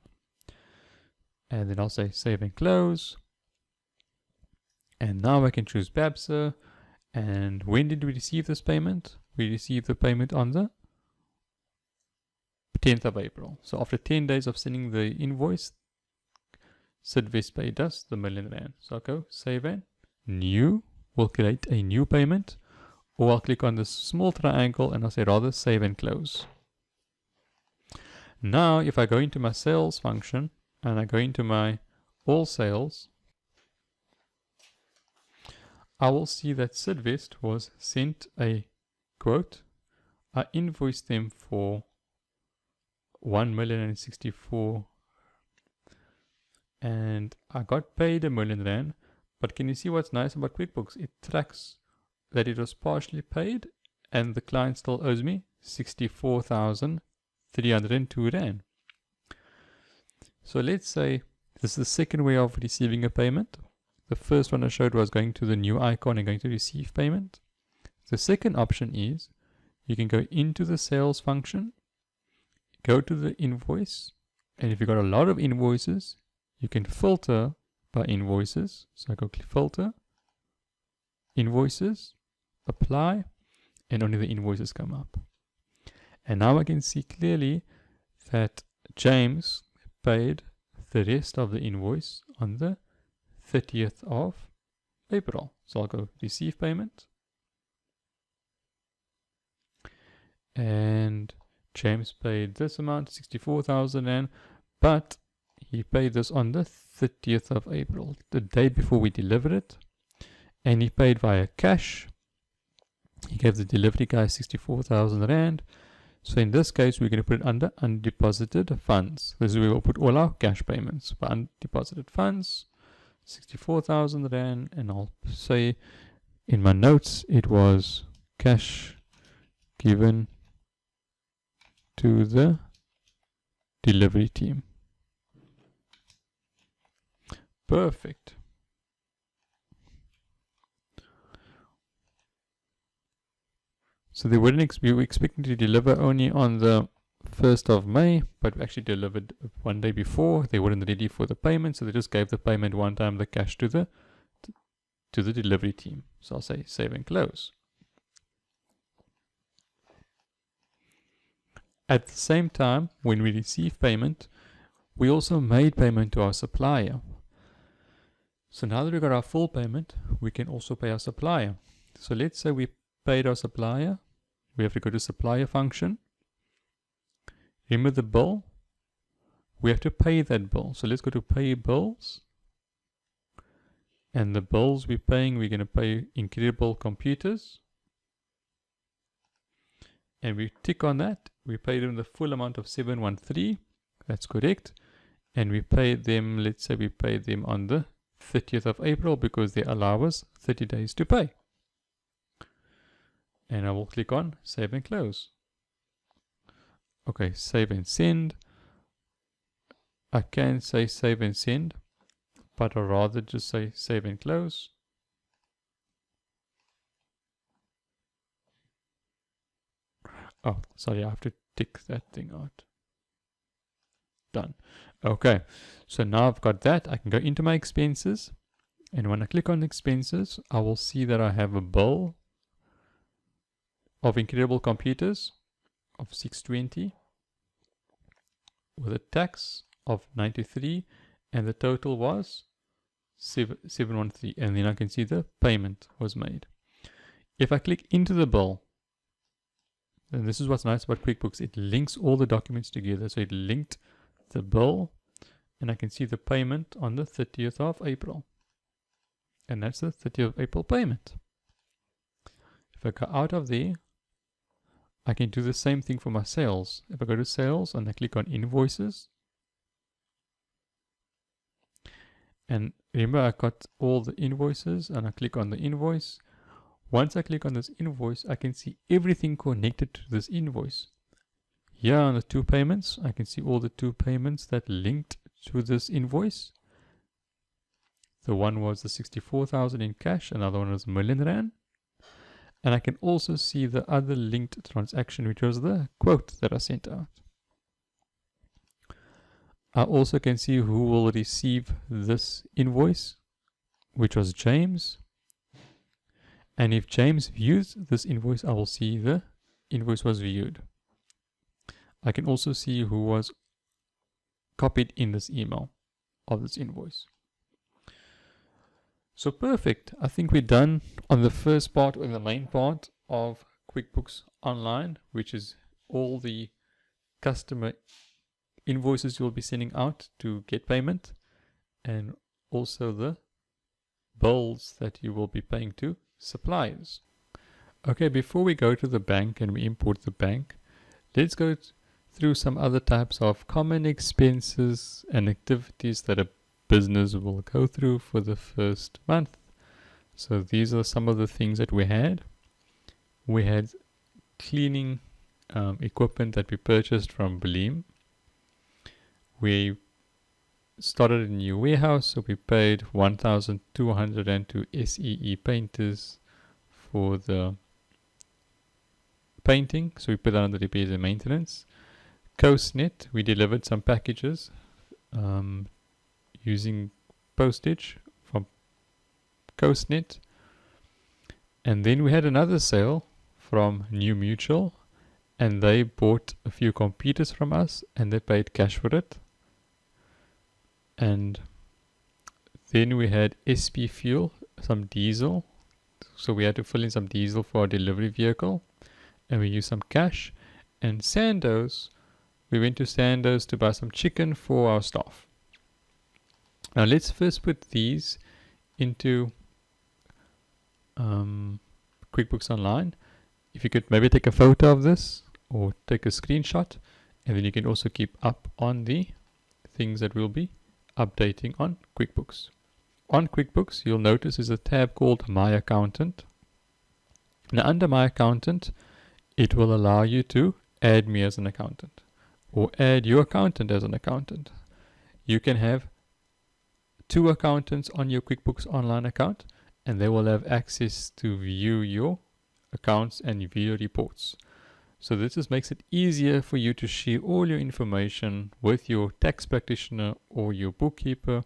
And then I'll say save and close. And now I can choose BABSA. And when did we receive this payment? We received the payment on the 10th of April. So after 10 days of sending the invoice, Sidvest paid us the R1,000,000. So I'll go save and new. We'll create a new payment. Or I'll click on this small triangle and I'll say rather save and close. Now if I go into my sales function and I go into my all sales, I will see that Sidvest was sent a quote. I invoiced them for 1,064,000 and I got paid R1,000,000. But can you see what's nice about QuickBooks? It tracks that it was partially paid and the client still owes me 64,302 Rand. So let's say this is the second way of receiving a payment. The first one I showed was going to the new icon and going to receive payment. The second option is you can go into the sales function, go to the invoice, and if you've got a lot of invoices, you can filter by invoices. So I go click filter, invoices, apply, and only the invoices come up. And now I can see clearly that James paid the rest of the invoice on the 30th of April. So I'll go receive payment. And James paid this amount, 64,000 Rand, but he paid this on the 30th of April, the day before we delivered it. And he paid via cash. He gave the delivery guy 64,000 Rand. So in this case, we're going to put it under undeposited funds. This is where we'll put all our cash payments. For undeposited funds, 64,000 Rand. And I'll say in my notes, it was cash given to the delivery team. Perfect. So they wouldn't we were expecting to deliver only on the 1st of May, but we actually delivered one day before. They weren't ready for the payment, so they just gave the payment one time, the cash to the delivery team. So I'll say save and close. At the same time, when we receive payment, we also made payment to our supplier. So now that we got our full payment, we can also pay our supplier. So let's say we paid our supplier. We have to go to supplier function. Remember the bill. We have to pay that bill. So let's go to pay bills. And the bills we're paying, we're going to pay Incredible Computers. And we tick on that. We paid them the full amount of 713. That's correct. And we paid them, let's say we paid them on the 30th of April because they allow us 30 days to pay. And I will click on save and close. Okay, save and send. I can say save and send, but I'd rather just say save and close. Oh, sorry, I have to tick that thing out. Done. Okay, so now I've got that. I can go into my expenses, and when I click on expenses, I will see that I have a bill of Incredible Computers of 620 with a tax of 93, and the total was 713, and then I can see the payment was made. If I click into the bill, And this is what's nice about QuickBooks. It links all the documents together. So it linked the bill, and I can see the payment on the 30th of April. And that's the 30th of April payment. If I go out of there, I can do the same thing for my sales. If I go to sales and I click on invoices, and remember I got all the invoices, and I click on the invoice. Once I click on this invoice, I can see everything connected to this invoice. Here on the 2 payments, I can see all the 2 payments that linked to this invoice. The one was the 64,000 in cash, another one was R1,000,000. And I can also see the other linked transaction, which was the quote that I sent out. I also can see who will receive this invoice, which was James. And if James views this invoice, I will see the invoice was viewed. I can also see who was copied in this email of this invoice. So perfect. I think we're done on the first part, or the main part of QuickBooks Online, which is all the customer invoices you'll be sending out to get payment, and also the bills that you will be paying to suppliers. Okay, before we go to the bank and we import the bank, let's go through some other types of common expenses and activities that a business will go through for the first month. So these are some of the things that we had. We had cleaning equipment that we purchased from Bleem. We started a new warehouse, so we paid 1,200 to SEE painters for the painting, so we put that under repairs and maintenance. CoastNet, we delivered some packages using postage from CoastNet. And then we had another sale from New Mutual, and they bought a few computers from us and they paid cash for it. And then we had SP Fuel, some diesel. So we had to fill in some diesel for our delivery vehicle, and we used some cash. And Sandoz, we went to Sandoz to buy some chicken for our staff. Now let's first put these into QuickBooks Online. If you could maybe take a photo of this or take a screenshot, and then you can also keep up on the things that we'll be updating on QuickBooks. On QuickBooks, you'll notice there's a tab called My Accountant. Now under My Accountant, it will allow you to add me as an accountant or add your accountant as an accountant. You can have 2 accountants on your QuickBooks Online account, and they will have access to view your accounts and view your reports. So this just makes it easier for you to share all your information with your tax practitioner or your bookkeeper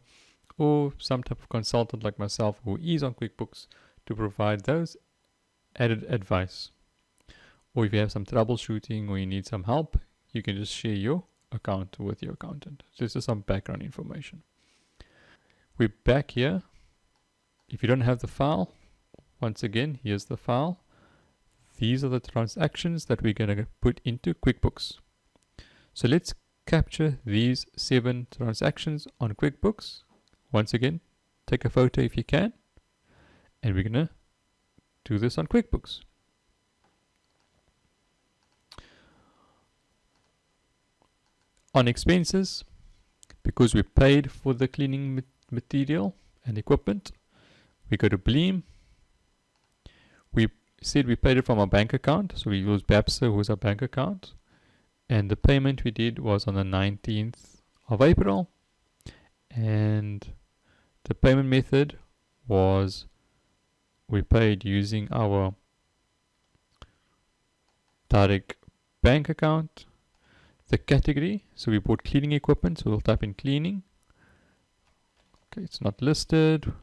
or some type of consultant like myself who is on QuickBooks to provide those added advice. Or if you have some troubleshooting or you need some help, you can just share your account with your accountant. So this is some background information. We're back here. If you don't have the file, once again, here's the file. These are the transactions that we're going to put into QuickBooks. So let's capture these 7 transactions on QuickBooks. Once again, take a photo if you can, and we're going to do this on QuickBooks. On expenses, because we paid for the cleaning material and equipment, we go to Bleem. We said we paid it from our bank account, so we use BAPSA, who's our bank account, and the payment we did was on the 19th of April, and the payment method was we paid using our direct bank account. The category, so we bought cleaning equipment, so we'll type in cleaning. Okay, it's not listed,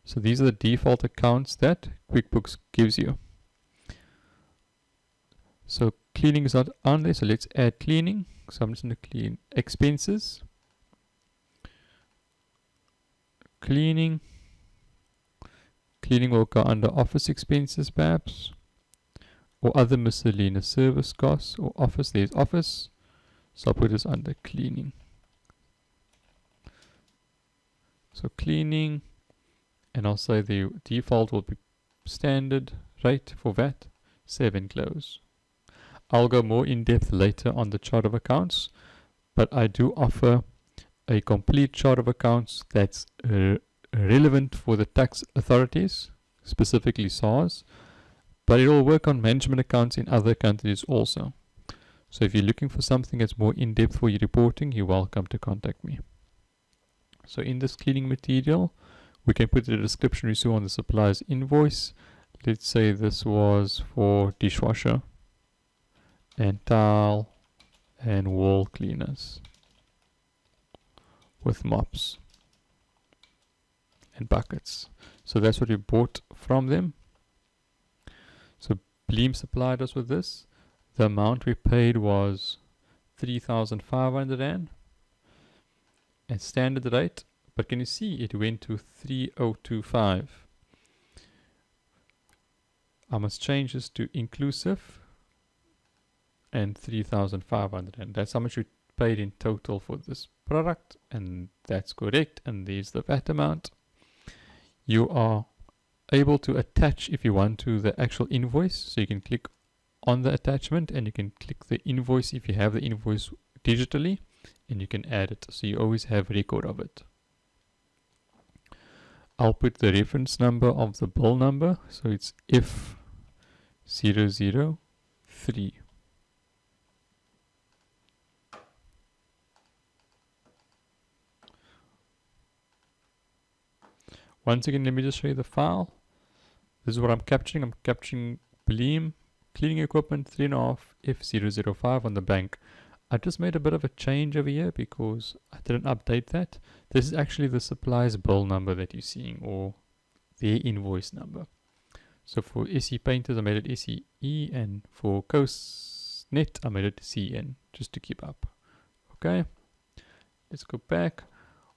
so these are the default accounts that QuickBooks gives you. So cleaning is not on there, so let's add cleaning. So I'm just going to clean expenses, cleaning will go under office expenses perhaps. or other miscellaneous service costs, or office, there's office. So I'll put this under cleaning. So cleaning, and I'll say the default will be standard rate for VAT, save and close. I'll go more in depth later on the chart of accounts, but I do offer a complete chart of accounts that's relevant for the tax authorities, specifically SARS, but it will work on management accounts in other countries also. So if you're looking for something that's more in depth for your reporting, you're welcome to contact me. So in this cleaning material, we can put the description we saw on the supplier's invoice. Let's say this was for dishwasher and towel and wall cleaners with mops and buckets. So that's what we bought from them. So Bleem supplied us with this. The amount we paid was 3,500 Rand and standard rate, but can you see it went to 3,025. I must change this to inclusive and 3,500, and that's how much we paid in total for this product, and that's correct. And there's the VAT amount. You are able to attach, if you want to, the actual invoice, so you can click on the attachment and you can click the invoice if you have the invoice digitally, and you can add it, so you always have record of it. I'll put the reference number of the bill number, so it's F003. Once again, let me just show you the file. This is what I'm capturing. I'm capturing Bleem cleaning equipment 3.5 F005 on the bank. I just made a bit of a change over here because I didn't update that. This is actually the supplier's bill number that you're seeing, or their invoice number. So for SE Painters, I made it SEE, and for CoastNet, I made it CN, just to keep up. Okay, let's go back.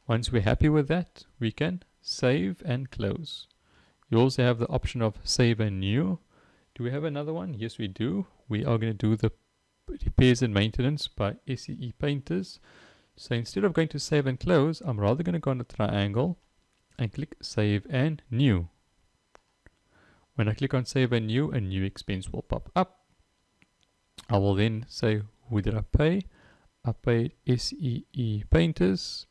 Once we're happy with that, we can save and close. You also have the option of save and new. Do we have another one? Yes, we do. We are going to do the repairs and maintenance by SEE Painters. So instead of going to save and close, I'm rather going to go on the triangle and click save and new. When I click on save and new, a new expense will pop up. I will then say, who did I pay? I paid SEE Painters.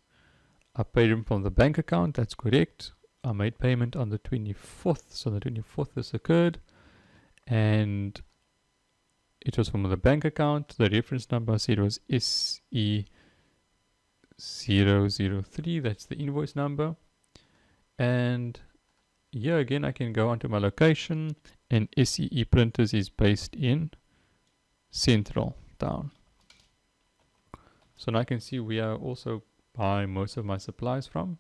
I paid them from the bank account, that's correct. I made payment on the 24th, so the 24th this occurred, and it was from the bank account. The reference number I said was SE003, that's the invoice number. And here again I can go onto my location, and SEE Printers is based in Central Town. So now I can see we are also buy most of my supplies from,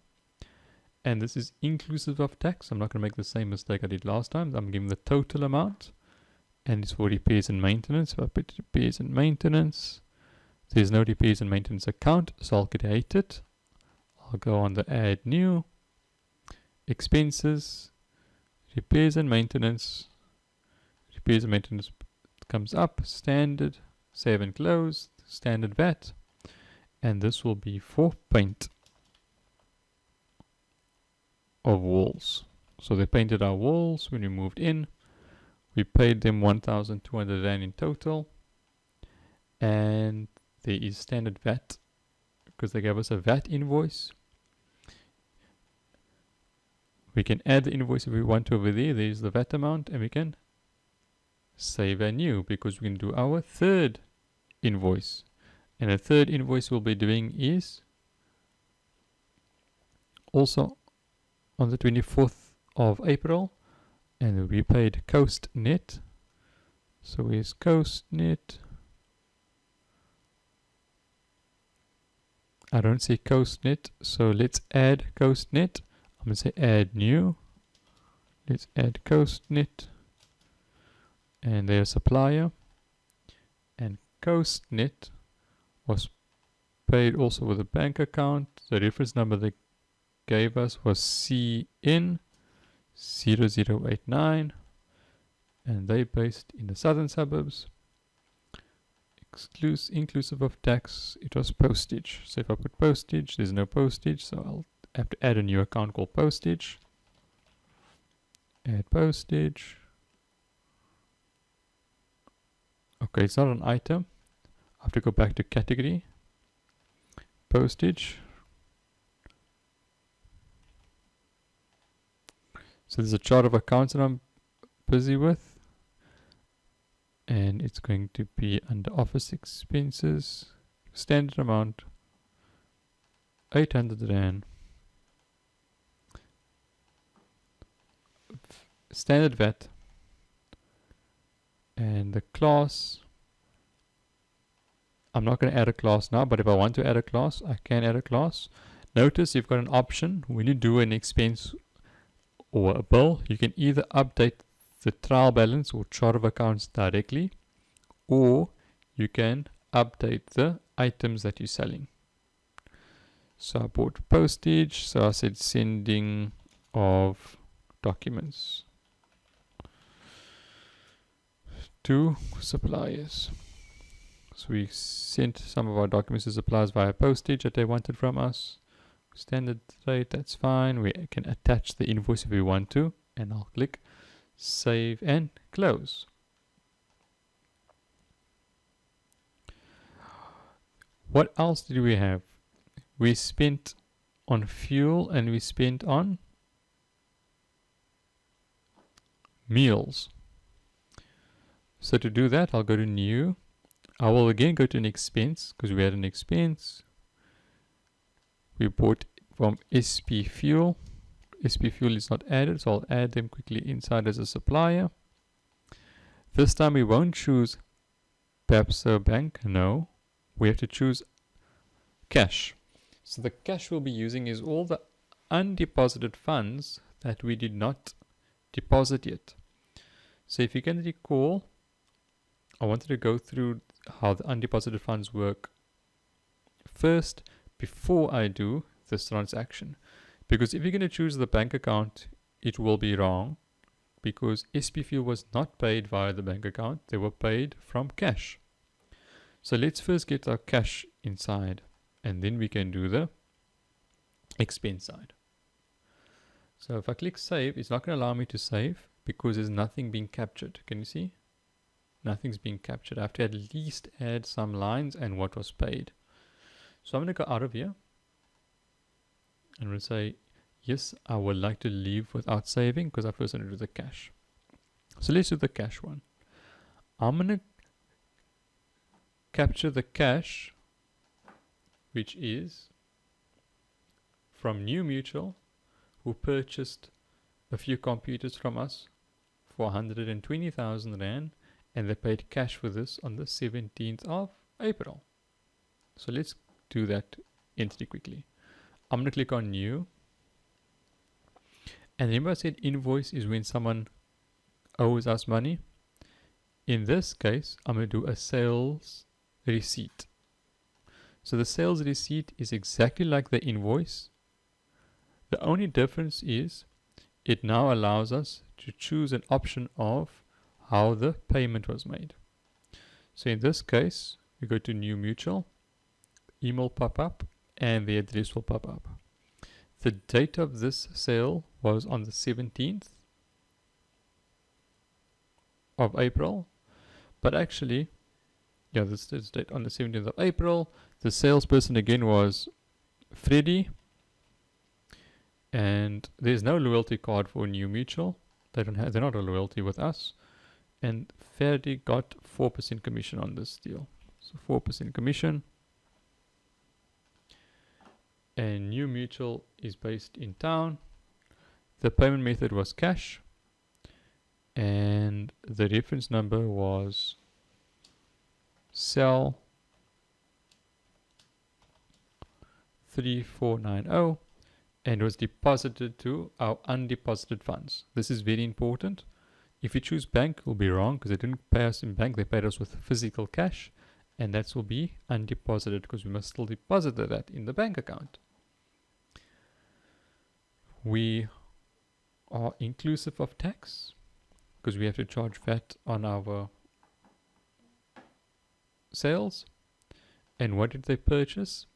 and this is inclusive of tax. I'm not going to make the same mistake I did last time. I'm giving the total amount, and it's for repairs and maintenance. So I put repairs and maintenance. There's no repairs and maintenance account, so I'll create it. I'll go on the add new, expenses, repairs and maintenance. Repairs and maintenance comes up, standard, save and close, standard VAT. And this will be for paint of walls. So they painted our walls when we moved in. We paid them 1,200 Rand in total. And there is standard VAT because they gave us a VAT invoice. We can add the invoice if we want to over there. There's the VAT amount, and we can save and new because we can do our third invoice. And the third invoice we'll be doing is also on the 24th of April, and we paid CoastNet. So where's CoastNet? I don't see CoastNet, so let's add CoastNet. I'm going to say add new. Let's add CoastNet, and their supplier, and CoastNet was paid also with a bank account. The reference number they gave us was CN0089, and they're based in the southern suburbs. Inclusive of tax, it was postage. So if I put postage, there's no postage, so I'll have to add a new account called postage. Add postage. Okay, it's not an item. I have to go back to category, postage. So there's a chart of accounts that I'm busy with, and it's going to be under office expenses, standard amount, 800 Rand. Standard VAT, and the class, I'm not going to add a class now, but if I want to add a class, I can add a class. Notice you've got an option when you do an expense or a bill, you can either update the trial balance or chart of accounts directly, or you can update the items that you're selling. So I bought postage, so I said sending of documents to suppliers. So we sent some of our documents to suppliers via postage that they wanted from us. Standard rate, that's fine. We can attach the invoice if we want to, and I'll click save and close. What else did we have? We spent on fuel and we spent on meals. So to do that, I'll go to new. I will again go to an expense because we had an expense. We bought from SP Fuel. SP Fuel is not added, so I'll add them quickly inside as a supplier. This time we won't choose Babsa Bank, no. We have to choose cash. So the cash we'll be using is all the undeposited funds that we did not deposit yet. So if you can recall, I wanted to go through how the undeposited funds work first before I do this transaction. Because if you're going to choose the bank account, it will be wrong, because SP Fuel was not paid via the bank account, they were paid from cash. So let's first get our cash inside, and then we can do the expense side. So if I click save, it's not going to allow me to save because there's nothing being captured. Can you see? Nothing's being captured. I have to at least add some lines and what was paid. So I'm going to go out of here and we'll say, yes, I would like to leave without saving because I first want to do the cash. So let's do the cash one. I'm going to capture the cash, which is from New Mutual, who purchased a few computers from us for 120,000 Rand, and they paid cash for this on the 17th of April. So let's do that entity quickly. I'm going to click on new. And remember I said invoice is when someone owes us money. In this case, I'm going to do a sales receipt. So the sales receipt is exactly like the invoice. The only difference is it now allows us to choose an option of how the payment was made. So in this case, we go to New Mutual, email pop up, and the address will pop up. The date of this sale was on the 17th of April, but actually, yeah, this is date on the 17th of April. The salesperson again was Freddie, and there's no loyalty card for New Mutual. They're not a loyalty with us. And Freddie got 4% commission on this deal. So 4% commission. And New Mutual is based in town. The payment method was cash. And the reference number was cell 3490, and was deposited to our undeposited funds. This is very important. If you choose bank, it will be wrong because they didn't pay us in bank, they paid us with physical cash, and that will be undeposited because we must still deposit that in the bank account. We are inclusive of tax. because we have to charge VAT on our sales. And what did they purchase?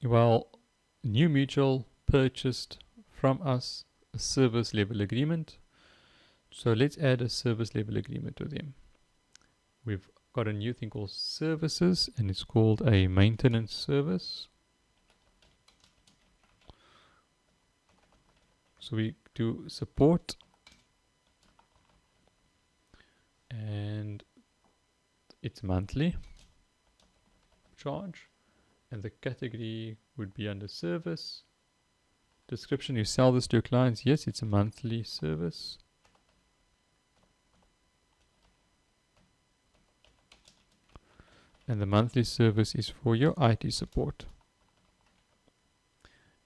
Well, New Mutual purchased from us a service level agreement. So let's add a service level agreement to them. We've got a new thing called services, and it's called a maintenance service. So we do support, and it's monthly charge, and the category would be under service. Description, you sell this to your clients. Yes, it's a monthly service. And the monthly service is for your IT support.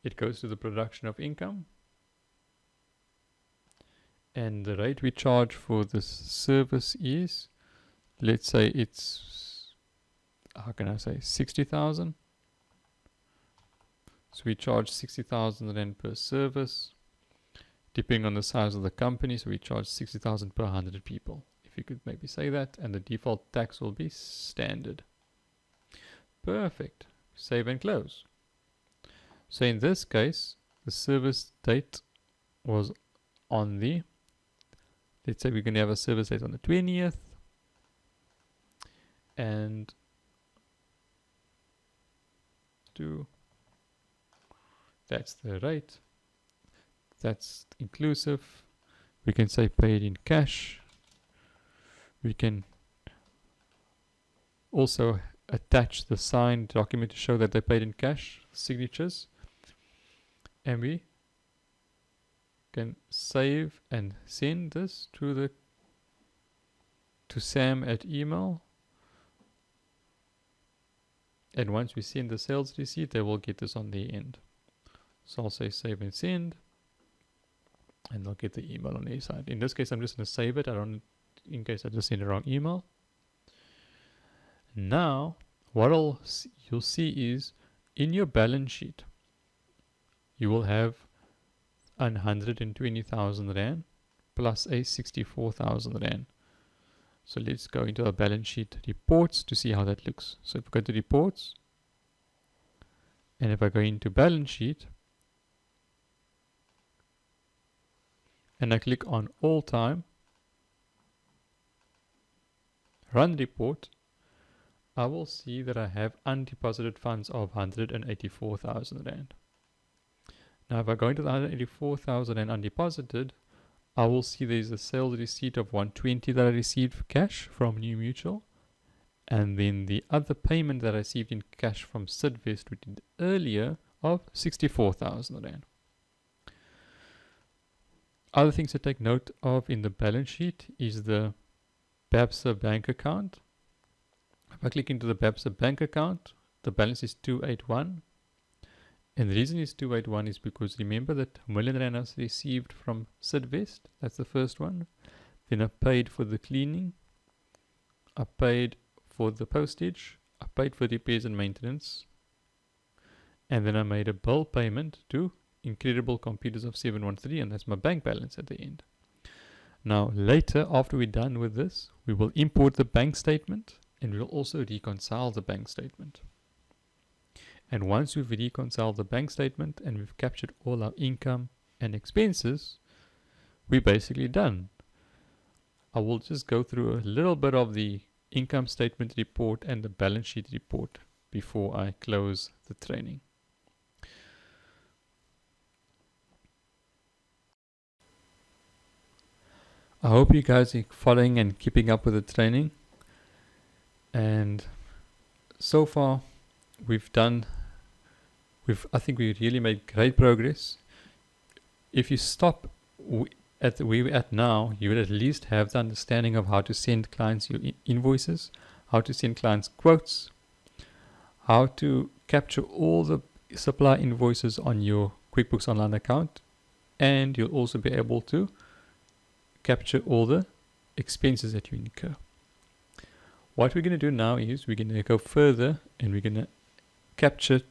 It goes to the production of income. And the rate we charge for this service is, let's say it's, how can I say, 60,000. So we charge 60,000 Rand per service, depending on the size of the company. So we charge 60,000 per 100 people, if you could maybe say that. And the default tax will be standard. Perfect. Save and close. So in this case, the service date was on the, let's say we're going to have a service date on the 20th. And that's the rate. That's inclusive. We can say paid in cash. We can also attach the signed document to show that they paid in cash, signatures. And we can save and send this to Sam at email. And once we send the sales receipt, they will get this on the end. So I'll say save and send, and they'll get the email on their side. In this case, I'm just going to save it. In case I just send the wrong email. Now, what you'll see is in your balance sheet, you will have 120,000 Rand plus a 64,000 Rand. So let's go into our balance sheet reports to see how that looks. So if I go to reports, and if I go into balance sheet, and I click on all time, run report, I will see that I have undeposited funds of 184,000 Rand. Now if I go into the 184,000 Rand undeposited, I will see there's a sales receipt of 120 that I received for cash from New Mutual, and then the other payment that I received in cash from Sidvest we did earlier of 64,000 Rand. Other things to take note of in the balance sheet is the BABSA bank account. If I click into the BABSA bank account, the balance is 281. And the reason it's 281 is because remember that R1 million I received from Sidvest. That's the first one. Then I paid for the cleaning. I paid for the postage. I paid for repairs and maintenance. And then I made a bill payment to Incredible Computers of 713, and that's my bank balance at the end. Now later, after we're done with this, we will import the bank statement, and we'll also reconcile the bank statement. And once we've reconciled the bank statement and we've captured all our income and expenses, we're basically done. I will just go through a little bit of the income statement report and the balance sheet report before I close the training. I hope you guys are following and keeping up with the training. And so far, I think we really made great progress. If you stop at where we're at now, you would at least have the understanding of how to send clients your invoices, how to send clients quotes, how to capture all the supply invoices on your QuickBooks Online account, and you'll also be able to capture all the expenses that you incur. What we're going to do now is we're going to go further and we're going to capture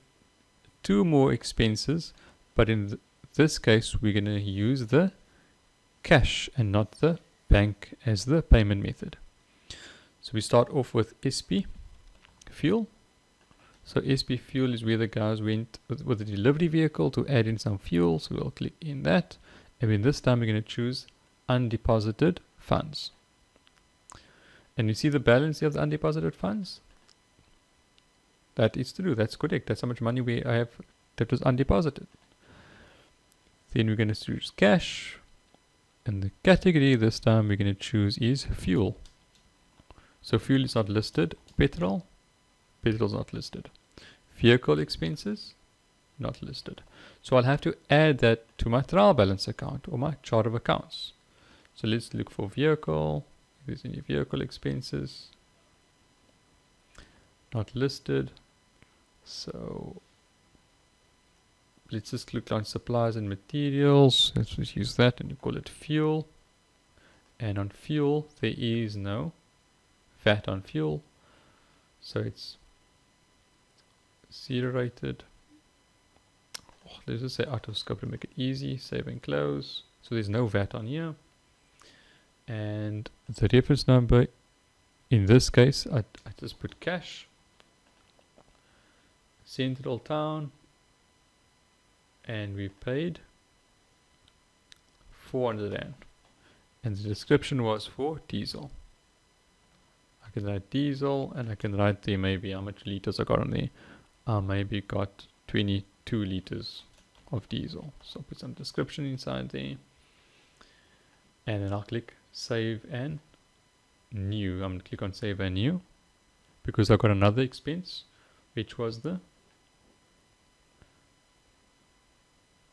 2 more expenses, but in this case we're going to use the cash and not the bank as the payment method. So we start off with SP fuel. So SP fuel is where the guys went with the delivery vehicle to add in some fuel. So we'll click in that. And then this time we're going to choose undeposited funds. And you see the balance here of the undeposited funds? That is true. That's correct. That's how much money I have that was undeposited. Then we're going to choose cash. And the category this time we're going to choose is fuel. So fuel is not listed. Petrol is not listed. Vehicle expenses, not listed. So I'll have to add that to my trial balance account or my chart of accounts. So let's look for vehicle. If there's any vehicle expenses, not listed. So let's just click on supplies and materials. Let's just use that and call it fuel. And on fuel, there is no VAT on fuel. So it's zero rated. Let's just say out of scope to make it easy. Save and close. So there's no VAT on here. And the reference number, in this case, I just put cash. Central town. And we paid 400 Rand. And the description was for diesel. I can write diesel, and I can write there maybe how much liters I got on there. I maybe got 22 liters of diesel. So I'll put some description inside there. And then I'll click save and new. I'm going to click on save and new because I got another expense, which was the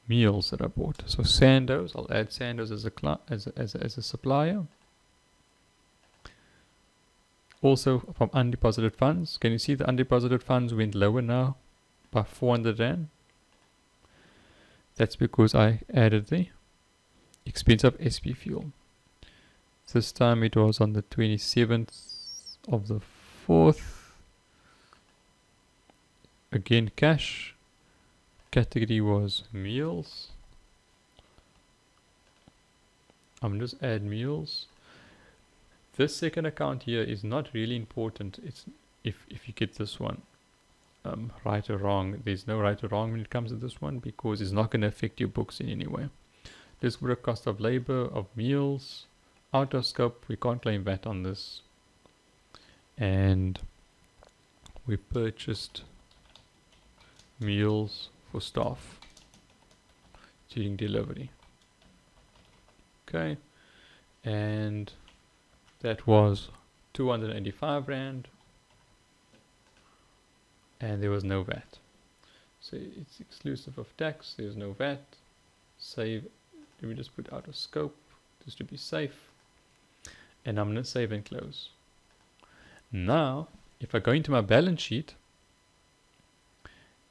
meals that I bought. So Sandoz, I'll add Sandoz as a supplier. Also from undeposited funds, can you see the undeposited funds went lower now by 400 Rand? That's because I added the expense of SP fuel. This time it was on the 27th of the 4th. Again cash. Category was meals. I'm just add meals. This second account here is not really important. It's if you get this one right or wrong. There's no right or wrong when it comes to this one because it's not going to affect your books in any way. Let's put a cost of labor of meals. Out of scope, we can't claim VAT on this. And we purchased meals for staff during delivery. Okay, and that was 285 Rand, and there was no VAT. So it's exclusive of tax, there's no VAT. Save, let me just put out of scope just to be safe. And I'm going to save and close. Now, if I go into my balance sheet,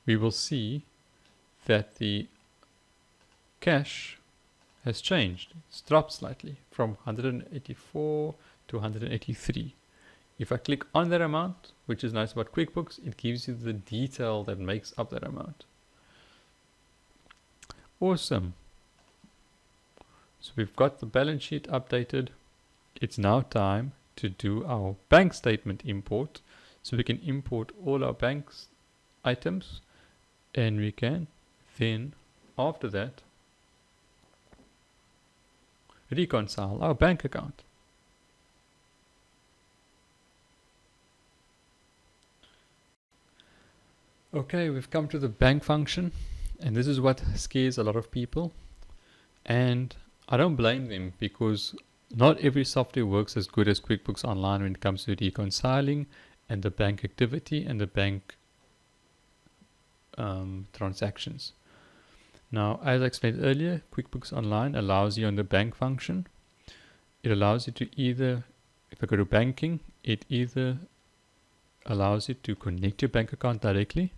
we will see that the cash has changed. It's dropped slightly from 184 to 183. If I click on that amount, which is nice about QuickBooks, it gives you the detail that makes up that amount. Awesome. So we've got the balance sheet updated. It's now time to do our bank statement import. So we can import all our bank's items, and we can then, after that, reconcile our bank account. Okay, we've come to the bank function, and this is what scares a lot of people. And I don't blame them because not every software works as good as QuickBooks Online when it comes to reconciling and the bank activity and the bank transactions. Now, as I explained earlier, QuickBooks Online allows you on the bank function. It allows you to either, if I go to banking, it either allows you to connect your bank account directly.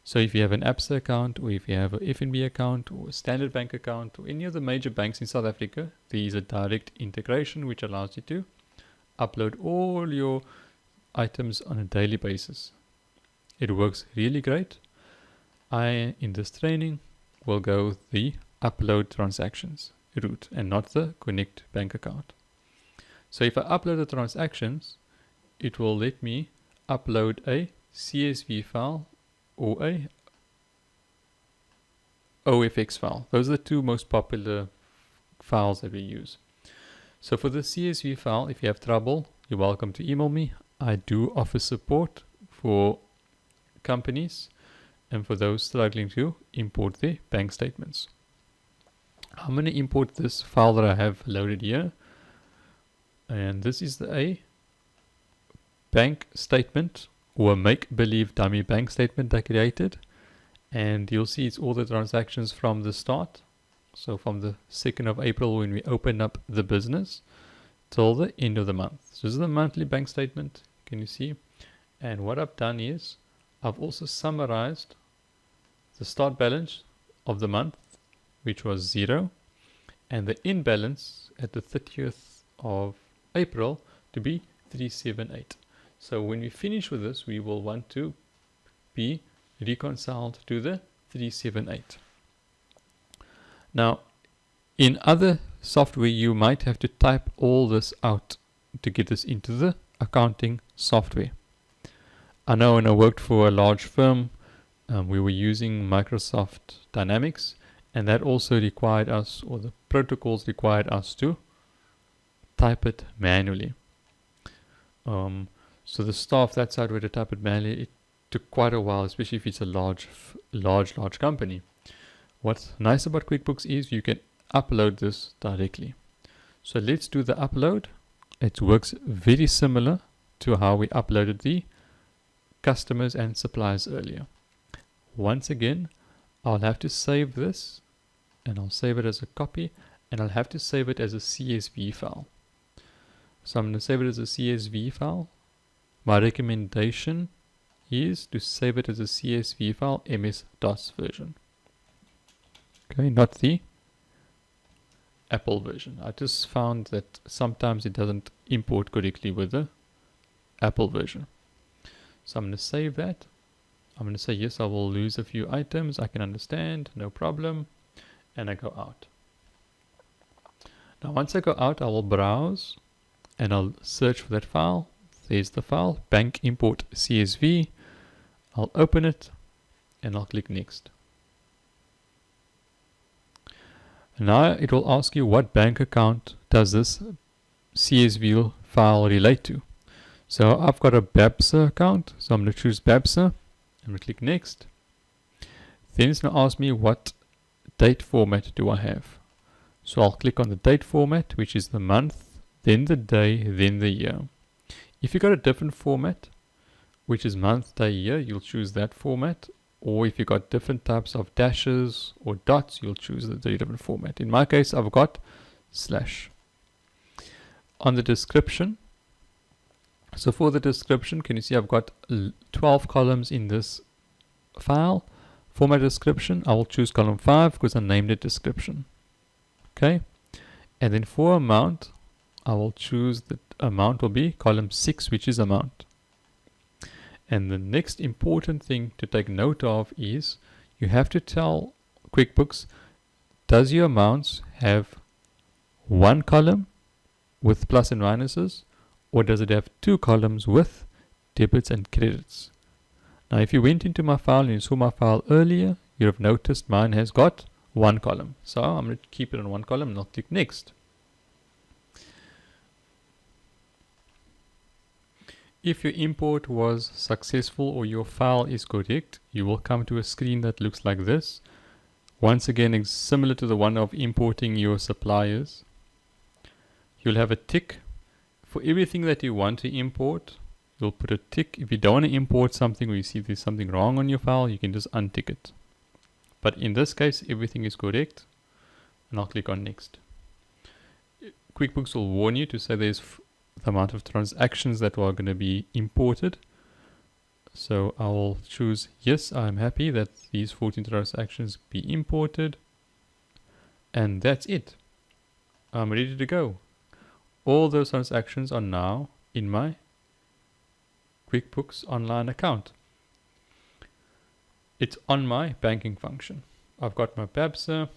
So if you have an ABSA account, or if you have a FNB account, or a standard bank account, or any of the major banks in South Africa, there is a direct integration which allows you to upload all your items on a daily basis. It works really great. In this training, will go the upload transactions. route and not the connect bank account. So if I upload the transactions, it will let me upload a CSV file or a OFX file. Those are the two most popular files that we use. So for the CSV file, if you have trouble, you're welcome to email me. I do offer support for companies and for those struggling to import their bank statements. I'm going to import this file that I have loaded here, and this is a bank statement or a make-believe dummy bank statement I created, and you'll see it's all the transactions from the start, so from the 2nd of April when we open up the business till the end of the month. So this is the monthly bank statement, can you see? And what I've done is I've also summarized the start balance of the month, which was 0, and the end balance at the 30th of April to be 378. So when we finish with this, we will want to be reconciled to the 378. Now, in other software, you might have to type all this out to get this into the accounting software. I know when I worked for a large firm, we were using Microsoft Dynamics, and that also required us, or the protocols required us to type it manually. So the staff that side were to type it manually. It took quite a while, especially if it's a large company. What's nice about QuickBooks is you can upload this directly. So let's do the upload. It works very similar to how we uploaded the customers and suppliers earlier. Once again, I'll have to save this, and I'll save it as a copy, and I'll have to save it as a CSV file. So I'm going to save it as a CSV file. My recommendation is to save it as a CSV file, MS-DOS version. Okay, not the Apple version. I just found that sometimes it doesn't import correctly with the Apple version. So I'm going to save that. I'm going to say, yes, I will lose a few items. I can understand, no problem. And I go out. Now, once I go out, I will browse and I'll search for that file. There's the file, bank import CSV. I'll open it and I'll click next. Now it will ask you what bank account does this CSV file relate to. So I've got a BABSA account, so I'm going to choose BABSA. I'm going to click next. Then it's going to ask me what date format do I have. So I'll click on the date format, which is the month, then the day, then the year. If you've got a different format, which is month, day, year, you'll choose that format. Or if you've got different types of dashes or dots, you'll choose the different format. In my case, I've got slash. On the description, so for the description, can you see I've got 12 columns in this file. For my description, I will choose column 5 because I named it description. Okay. And then for amount, I will choose the amount will be column 6, which is amount. And the next important thing to take note of is you have to tell QuickBooks, does your amounts have one column with plus and minuses, or does it have two columns with debits and credits? Now, if you went into my file and you saw my file earlier, you have noticed mine has got one column. So I'm going to keep it on one column and I'll click next. If your import was successful or your file is correct, you will come to a screen that looks like this. Once again, it's similar to the one of importing your suppliers. You'll have a tick. For everything that you want to import, you'll put a tick. If you don't want to import something or you see there's something wrong on your file, you can just untick it. But in this case, everything is correct. And I'll click on next. QuickBooks will warn you to say there's the amount of transactions that are going to be imported. So I will choose yes, I'm happy that these 14 transactions be imported. And that's it. I'm ready to go. All those transactions are now in my QuickBooks Online account. It's on my banking function. I've got my BABSA,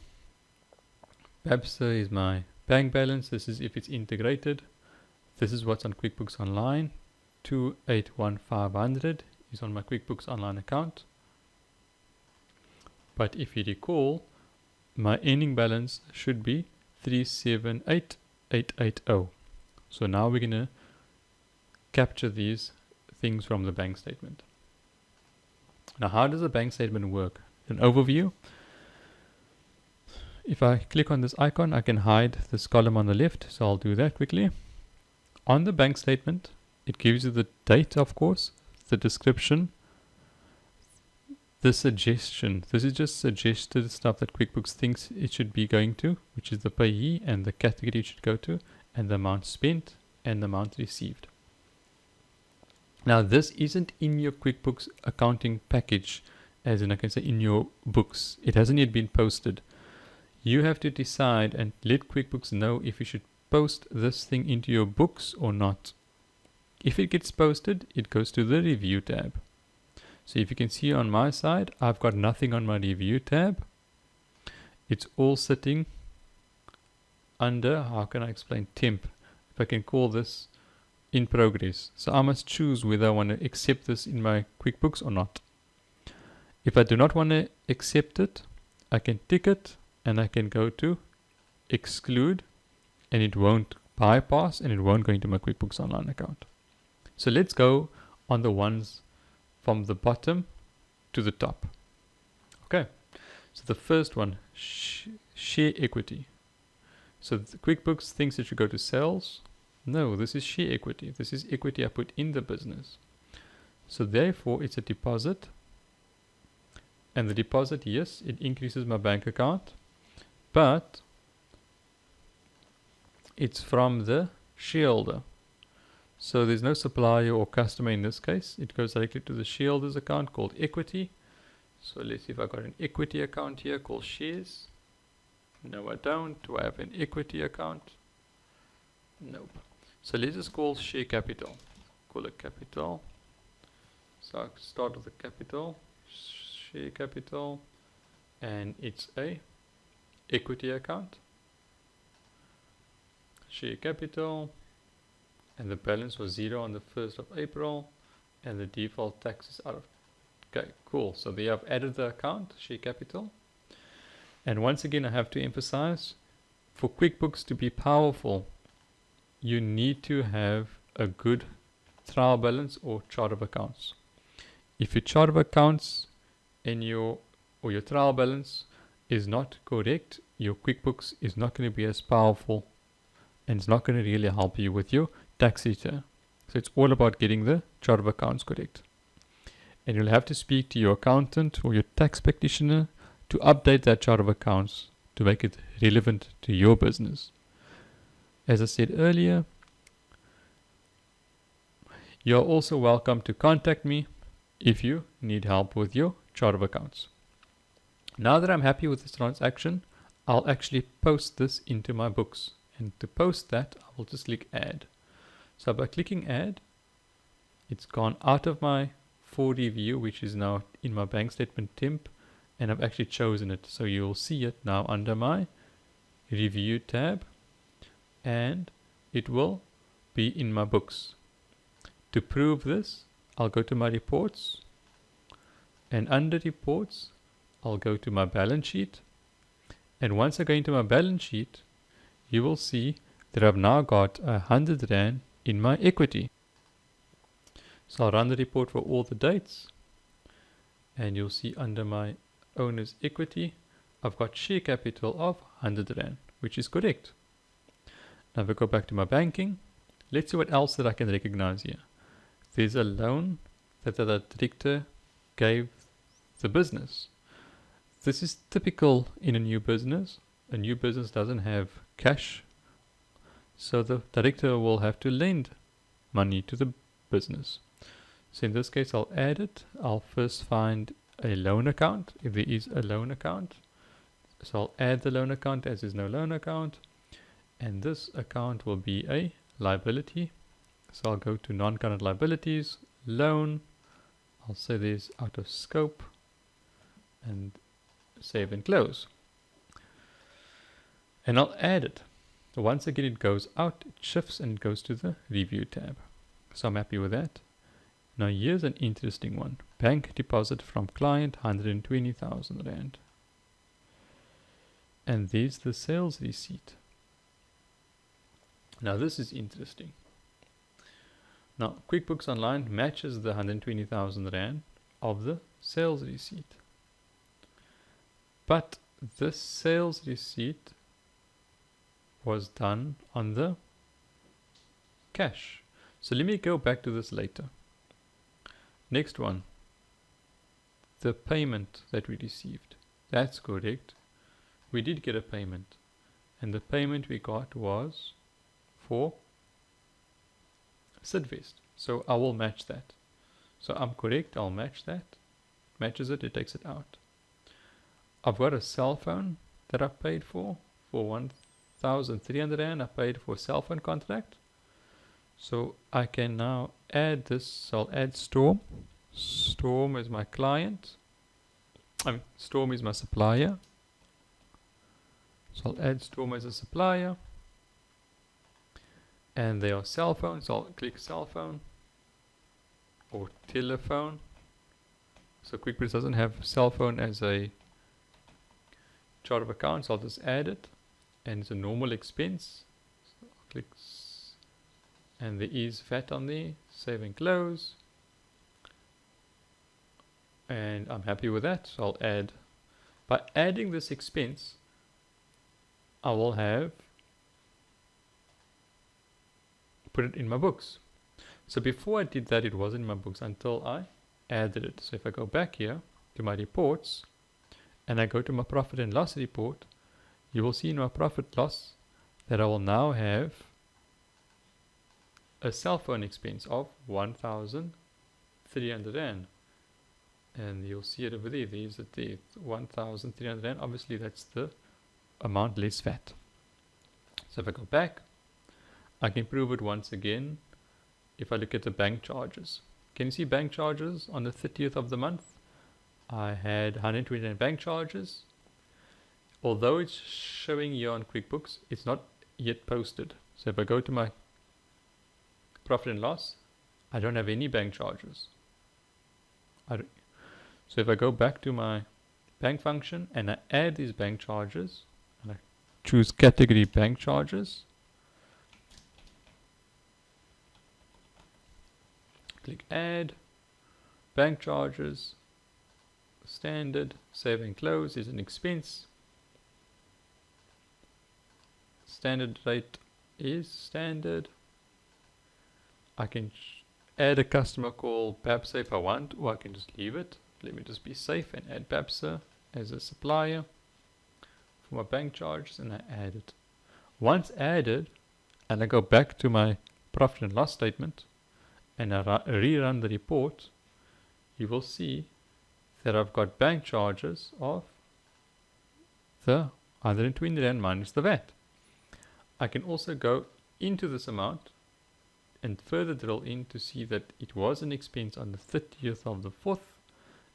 Babster is my bank balance. This is if it's integrated. This is what's on QuickBooks Online. 281,500 is on my QuickBooks Online account. But if you recall, my ending balance should be 378,880. So now we're going to capture these things from the bank statement. Now, how does a bank statement work? An overview. If I click on this icon, I can hide this column on the left. So I'll do that quickly. On the bank statement, it gives you the date, of course, the description, the suggestion. This is just suggested stuff that QuickBooks thinks it should be going to, which is the payee and the category it should go to, and the amount spent and the amount received. Now, this isn't in your QuickBooks accounting package, as in I can say in your books. It hasn't yet been posted. You have to decide and let QuickBooks know if you should post this thing into your books or not. If it gets posted, it goes to the review tab. So if you can see on my side, I've got nothing on my review tab. It's all sitting under, how can I explain, temp. If I can call this in progress. So I must choose whether I want to accept this in my QuickBooks or not. If I do not want to accept it, I can tick it and I can go to exclude, and it won't bypass and it won't go into my QuickBooks Online account. So let's go on the ones from the bottom to the top. Okay, so the first one, share equity. So QuickBooks thinks it should go to sales. No, this is share equity. This is equity I put in the business. So therefore it's a deposit. And the deposit, yes, it increases my bank account, but it's from the shareholder. So there's no supplier or customer in this case. It goes directly to the shareholder's account called equity. So let's see if I got an equity account here called shares. No, I don't. Do I have an equity account? Nope. So let's just call share capital. Call it capital. So I start with the capital, share capital, and it's a equity account. Share capital, and the balance was 0 on the 1st of April, and the default tax is out of. Okay, cool. So there I've added the account, share capital. And once again, I have to emphasize, for QuickBooks to be powerful, you need to have a good trial balance or chart of accounts. If your chart of accounts and your trial balance is not correct, your QuickBooks is not going to be as powerful, and it's not going to really help you with your tax return. So it's all about getting the chart of accounts correct. And you'll have to speak to your accountant or your tax practitioner to update that chart of accounts to make it relevant to your business. As I said earlier, you're also welcome to contact me if you need help with your chart of accounts. Now that I'm happy with this transaction, I'll actually post this into my books. And to post that, I will just click add. So by clicking add, it's gone out of my for review, which is now in my bank statement temp, and I've actually chosen it. So you'll see it now under my review tab, and it will be in my books. To prove this, I'll go to my reports, and under reports, I'll go to my balance sheet. And once I go into my balance sheet, you will see that I've now got 100 Rand in my equity. So I'll run the report for all the dates, and you'll see under my owner's equity, I've got share capital of 100 Rand, which is correct. Now if I go back to my banking, let's see what else that I can recognize here. There's a loan that the director gave the business. This is typical in a new business. A new business doesn't have cash, so the director will have to lend money to the business. So in this case, I'll add it. I'll first find a loan account, if there is a loan account. So I'll add the loan account as there's no loan account. And this account will be a liability. So I'll go to non-current liabilities, loan. I'll say there's out of scope, and save and close. and I'll add it. Once again it goes out, it shifts and it goes to the review tab. So I'm happy with that. Now here's an interesting one. Bank deposit from client 120,000 Rand. And there's the sales receipt. Now this is interesting. Now QuickBooks Online matches the 120,000 Rand of the sales receipt. But this sales receipt was done on the cash. So let me go back to this later. Next one, the payment that we received. That's correct. We did get a payment, and the payment we got was for Sidvest. So I will match that. So I'm correct, I'll match that. Matches it, it takes it out. I've got a cell phone that I paid for 1,300 Rand. I paid for a cell phone contract. So I can now add this. So I'll add Storm. Storm is my client. Storm is my supplier. So I'll add Storm as a supplier. And they are cell phones. So I'll click cell phone or telephone. So QuickBooks doesn't have cell phone as a chart of accounts. I'll just add it. And it's a normal expense. So I'll click, and there is VAT on there. Save and close. And I'm happy with that. So I'll add. By adding this expense, I will have put it in my books. So before I did that, it wasn't in my books until I added it. So if I go back here to my reports and I go to my profit and loss report, you will see in my profit loss that I will now have a cell phone expense of 1,300 Rand. And you'll see it over there. There's it there, 1,300 Rand. Obviously that's the amount less VAT. So if I go back, I can prove it once again. If I look at the bank charges, can you see bank charges on the 30th of the month? I had 120 bank charges. Although it's showing here on QuickBooks, it's not yet posted. So if I go to my profit and loss, I don't have any bank charges. So if I go back to my bank function and I add these bank charges, and I choose category bank charges, click add, bank charges, standard, save and close is an expense. Standard rate is standard. I can add a customer call BAPSA if I want, or I can just leave it. Let me just be safe and add BAPSA as a supplier for my bank charges, and I add it. Once added, and I go back to my profit and loss statement and I rerun the report, you will see that I've got bank charges of the 120 Rand minus the VAT. I can also go into this amount and further drill in to see that it was an expense on the 30th of the 4th,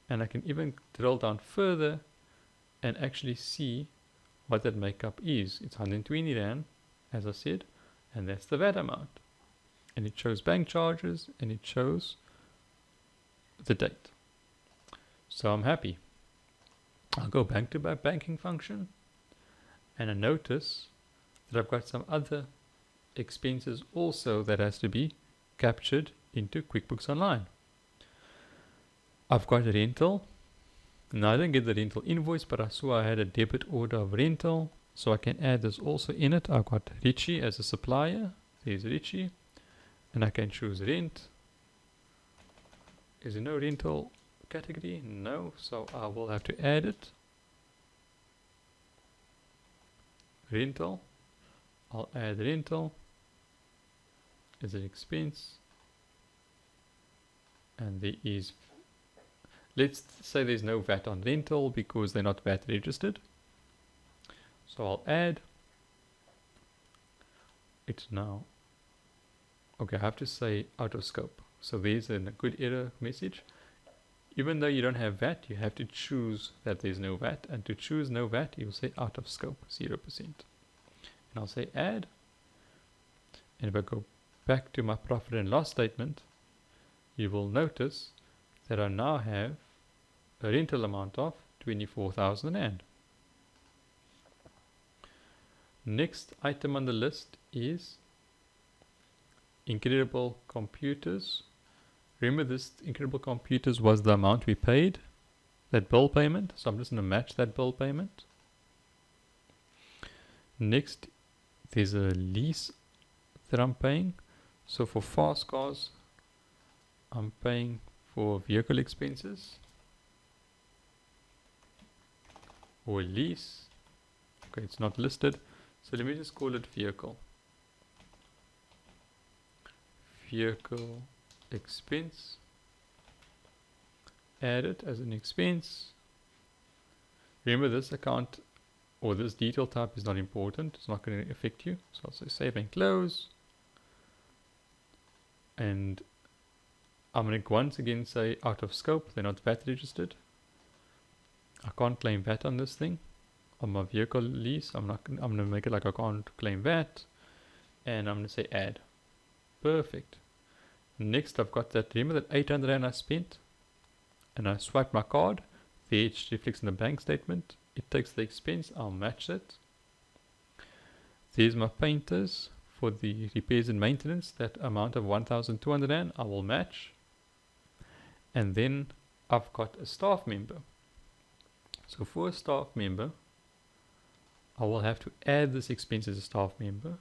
and I can even drill down further and actually see what that makeup is. It's 120 Rand, as I said, and that's the VAT amount. And it shows bank charges and it shows the date. So I'm happy. I'll go back to my banking function and I notice that I've got some other expenses also that has to be captured into QuickBooks Online. I've got a rental. Now I didn't get the rental invoice, but I saw I had a debit order of rental, so I can add this also in it. I've got Richie as a supplier. There's Richie, and I can choose rent. Is there no rental category? No, so I will have to add it. Rental. I'll add rental as an expense, and there is, let's say there's no VAT on rental because they're not VAT registered. So I'll add it now. Okay, I have to say out of scope. So there's a good error message. Even though you don't have VAT, you have to choose that there's no VAT, and to choose no VAT, you'll say out of scope, 0%. and I'll say add. And if I go back to my profit and loss statement, you will notice that I now have a rental amount of 24,000 rand. Next item on the list is Incredible Computers. Remember, this Incredible Computers was the amount we paid, that bill payment, so I'm just going to match that bill payment. Next, there's a lease that I'm paying. So for fast cars, I'm paying for vehicle expenses or lease. Okay, it's not listed, so let me just call it vehicle expense. Add it as an expense. Remember, this account or this detail type is not important, it's not going to affect you, so I'll say save and close. And I'm going to once again say out of scope, they're not VAT registered. I can't claim VAT on this thing, on my vehicle lease. I'm going to make it like I can't claim VAT, and I'm going to say add. Perfect. Next, I've got that, remember that 800 Rand I spent, and I swipe my card, the it reflects in the bank statement. It takes the expense, I'll match it. There's my painters for the repairs and maintenance, that amount of 1,200 Rand I will match. And then I've got a staff member. So for a staff member, I will have to add this expense as a staff member.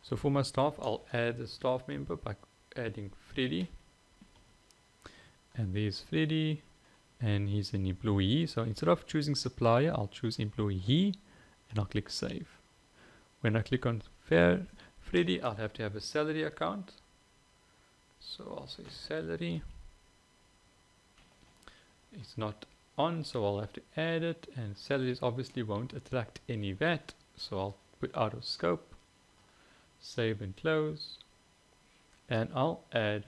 So for my staff, I'll add the staff member by adding Freddie. And there's Freddie, and he's an employee. So instead of choosing supplier, I'll choose employee, and I'll click save. When I click on Freddie, I'll have to have a salary account. So I'll say salary. It's not on, so I'll have to add it, and salaries obviously won't attract any VAT, so I'll put out of scope, save and close, and I'll add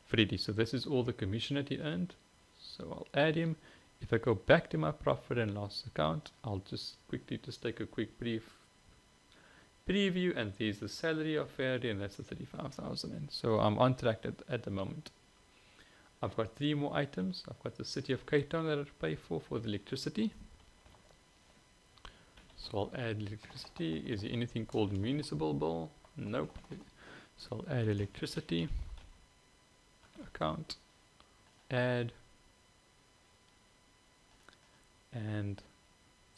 Freddie. So this is all the commission that he earned, so I'll add him. If I go back to my profit and loss account, I'll just quickly take a quick brief preview, and there's the salary of Freddie, and that's the 35,000, and so I'm on track at the moment. I've got 3 more items. I've got the City of Cape Town that I pay for the electricity. So I'll add electricity. Is there anything called municipal bill? Nope. So I'll add electricity account, add, and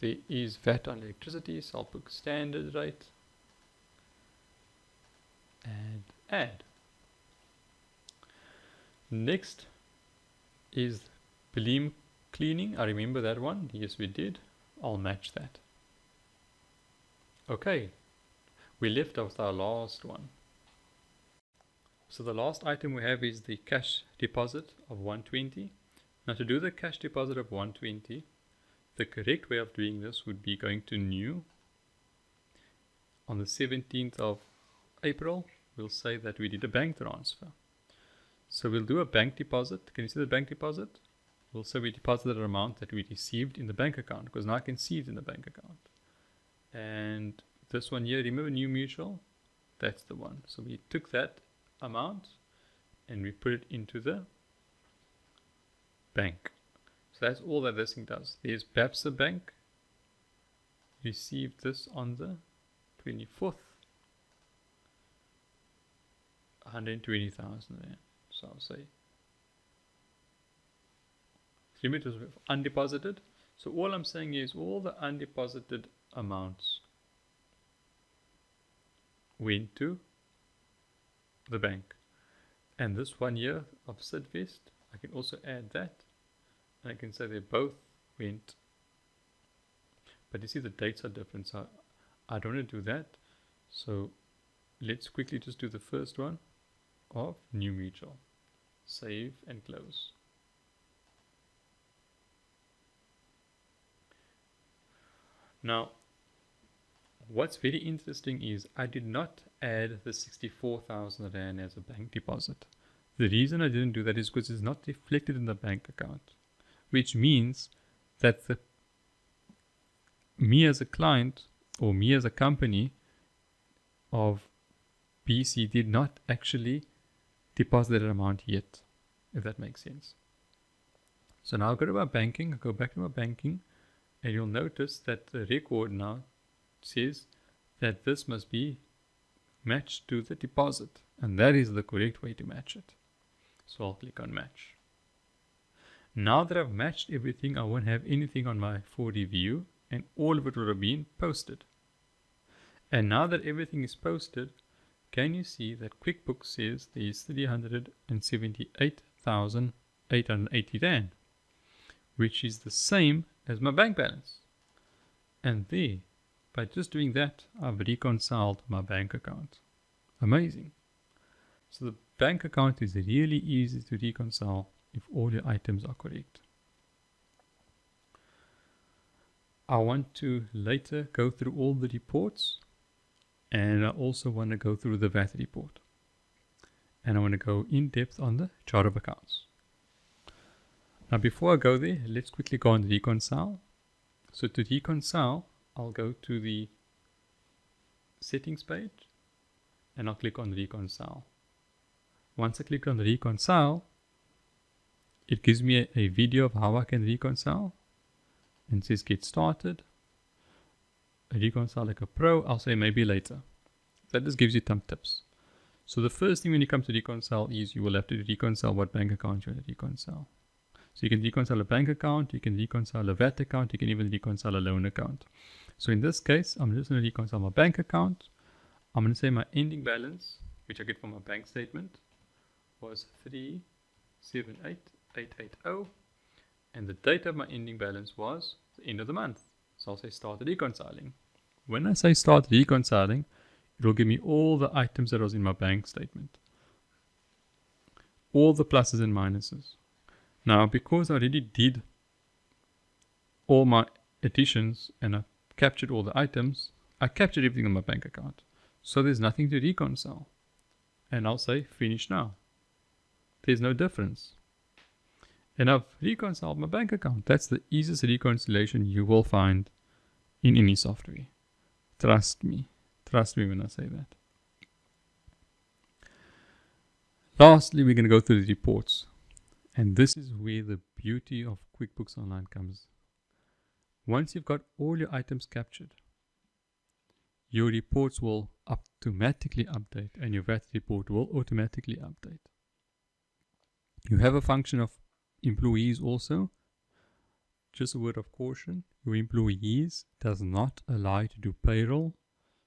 there is VAT on electricity, so I'll put standard rate and add. Next is Belim cleaning. I remember that one. Yes, we did. I'll match that. Okay, we left off our last one. So the last item we have is the cash deposit of 120. Now to do the cash deposit of 120, the correct way of doing this would be going to new. On the 17th of April, we'll say that we did a bank transfer. So we'll do a bank deposit. Can you see the bank deposit? We'll say we deposited an amount that we received in the bank account, because now I can see it in the bank account. And this one here, remember New Mutual? That's the one. So we took that amount and we put it into the bank. So that's all that this thing does. There's Babsa Bank. Received this on the 24th. 120,000 there. So I'll say limit was undeposited. So all I'm saying is all the undeposited amounts went to the bank. And this 1 year of Sidvest, I can also add that, and I can say they both went. But you see the dates are different, so I don't want to do that. So let's quickly just do the first one of New Mutual. Save and close. Now, what's very interesting is I did not add the 64,000 Rand as a bank deposit. The reason I didn't do that is because it's not reflected in the bank account, which means that me as a client or me as a company of BC did not actually deposit that amount yet, if that makes sense. So now I'll go to my banking, I'll go back to my banking, and you'll notice that the record now says that this must be matched to the deposit, and that is the correct way to match it. So I'll click on match. Now that I've matched everything, I won't have anything on my for review, and all of it will have been posted. And now that everything is posted, can you see that QuickBooks says there is 378,880 Rand, which is the same as my bank balance. And there, by just doing that, I've reconciled my bank account. Amazing. So the bank account is really easy to reconcile if all your items are correct. I want to later go through all the reports, and I also want to go through the VAT report. And I want to go in depth on the chart of accounts. Now before I go there, let's quickly go on reconcile. So to reconcile, I'll go to the settings page and I'll click on reconcile. Once I click on reconcile, it gives me a video of how I can reconcile and says get started. Reconcile like a pro, I'll say maybe later. That just gives you some tips. So the first thing when you come to reconcile is you will have to reconcile what bank account you want to reconcile. So you can reconcile a bank account, you can reconcile a VAT account, you can even reconcile a loan account. So in this case, I'm just going to reconcile my bank account. I'm going to say my ending balance, which I get from my bank statement, was 378,880, and the date of my ending balance was the end of the month. So I'll say start reconciling. When I say start reconciling, it will give me all the items that was in my bank statement, all the pluses and minuses. Now, because I already did all my additions and I captured all the items, I captured everything on my bank account. So there's nothing to reconcile. And I'll say finish now. There's no difference. And I've reconciled my bank account. That's the easiest reconciliation you will find in any software. Trust me. Trust me when I say that. Lastly, we're going to go through the reports. And this is where the beauty of QuickBooks Online comes. Once you've got all your items captured, your reports will automatically update and your VAT report will automatically update. You have a function of employees also. Just a word of caution, your employees does not allow you to do payroll.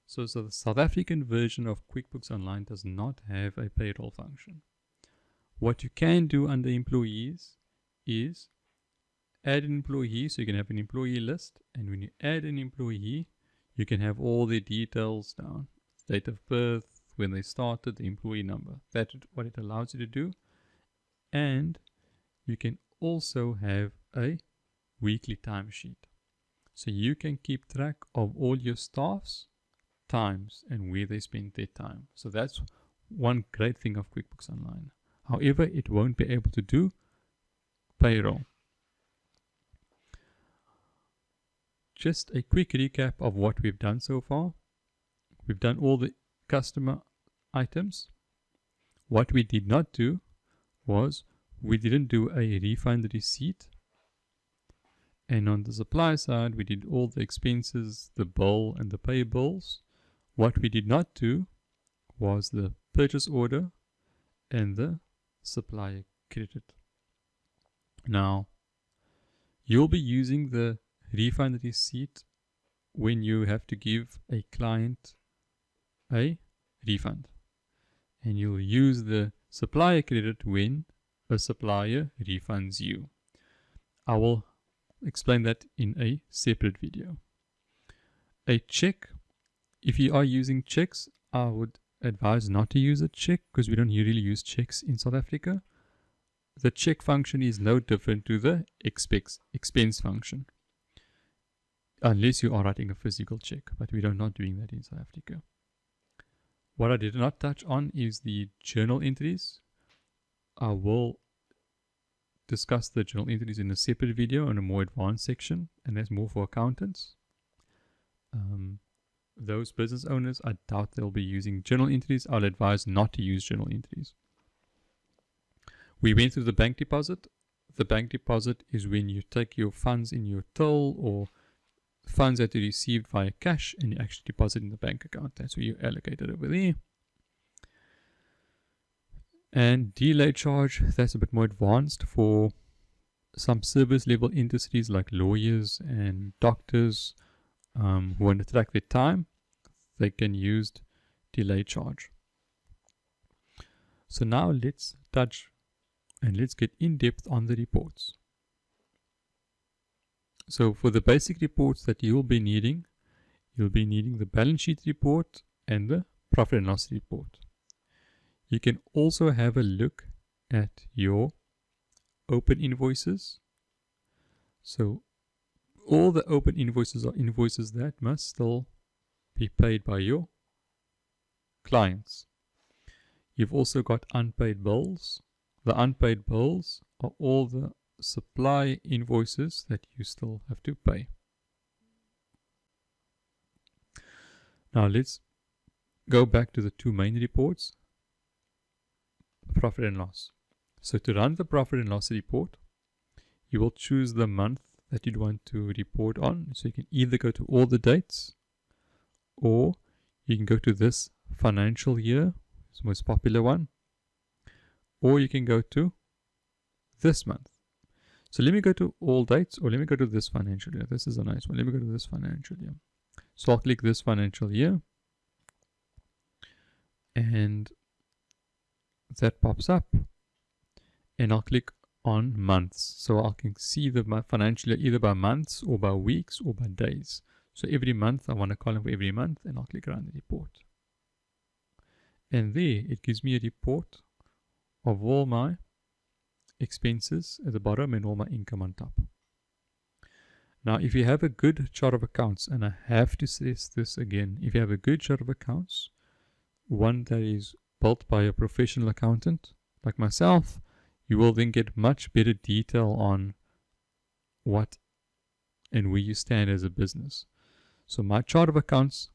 So the South African version of QuickBooks Online does not have a payroll function. What you can do under employees is add an employee, so you can have an employee list, and when you add an employee, you can have all the details down. Date of birth, when they started, the employee number. That's what it allows you to do. And you can also have a weekly timesheet. So you can keep track of all your staff's times and where they spend their time. So that's one great thing of QuickBooks Online. However, it won't be able to do payroll. Just a quick recap of what we've done so far. We've done all the customer items. What we did not do was we didn't do a refund receipt. And on the supply side, we did all the expenses, the bill and the payables. What we did not do was the purchase order and the supplier credit. Now, you'll be using the refund receipt when you have to give a client a refund. And you'll use the supplier credit when a supplier refunds you. I will explain that in a separate video. A check, if you are using checks, I would advise not to use a check because we don't really use checks in South Africa. The check function is no different to the expense function, unless you are writing a physical check, but we are not doing that in South Africa. What I did not touch on is the journal entries. I will discuss the journal entries in a separate video in a more advanced section, and that's more for accountants. those business owners, I doubt they'll be using journal entries. I'll advise not to use journal entries. We went through the bank deposit. The bank deposit is when you take your funds in your till or funds that you received via cash and you actually deposit in the bank account. That's where you allocate it over there. And delay charge, that's a bit more advanced for some service level industries like lawyers and doctors who want to track their time. They can use delay charge. So now let's touch and let's get in depth on the reports. So for the basic reports that you'll be needing the balance sheet report and the profit and loss report. You can also have a look at your open invoices. So all the open invoices are invoices that must still be paid by your clients. You've also got unpaid bills. The unpaid bills are all the supply invoices that you still have to pay. Now let's go back to the two main reports, profit and loss. So to run the profit and loss report, you will choose the month that you'd want to report on. So you can either go to all the dates, or you can go to this financial year, it's the most popular one, or you can go to this month. So let me go to all dates, or let me go to this financial year. This is a nice one. Let me go to this financial year. So I'll click this financial year, and that pops up, and I'll click on months. So I can see the financial year either by months or by weeks or by days. So every month I want a column for every month, and I'll click around the report. And there it gives me a report of all my expenses at the bottom and all my income on top. Now if you have a good chart of accounts, and I have to stress this again, if you have a good chart of accounts, one that is built by a professional accountant like myself, you will then get much better detail on what and where you stand as a business. So my chart of accounts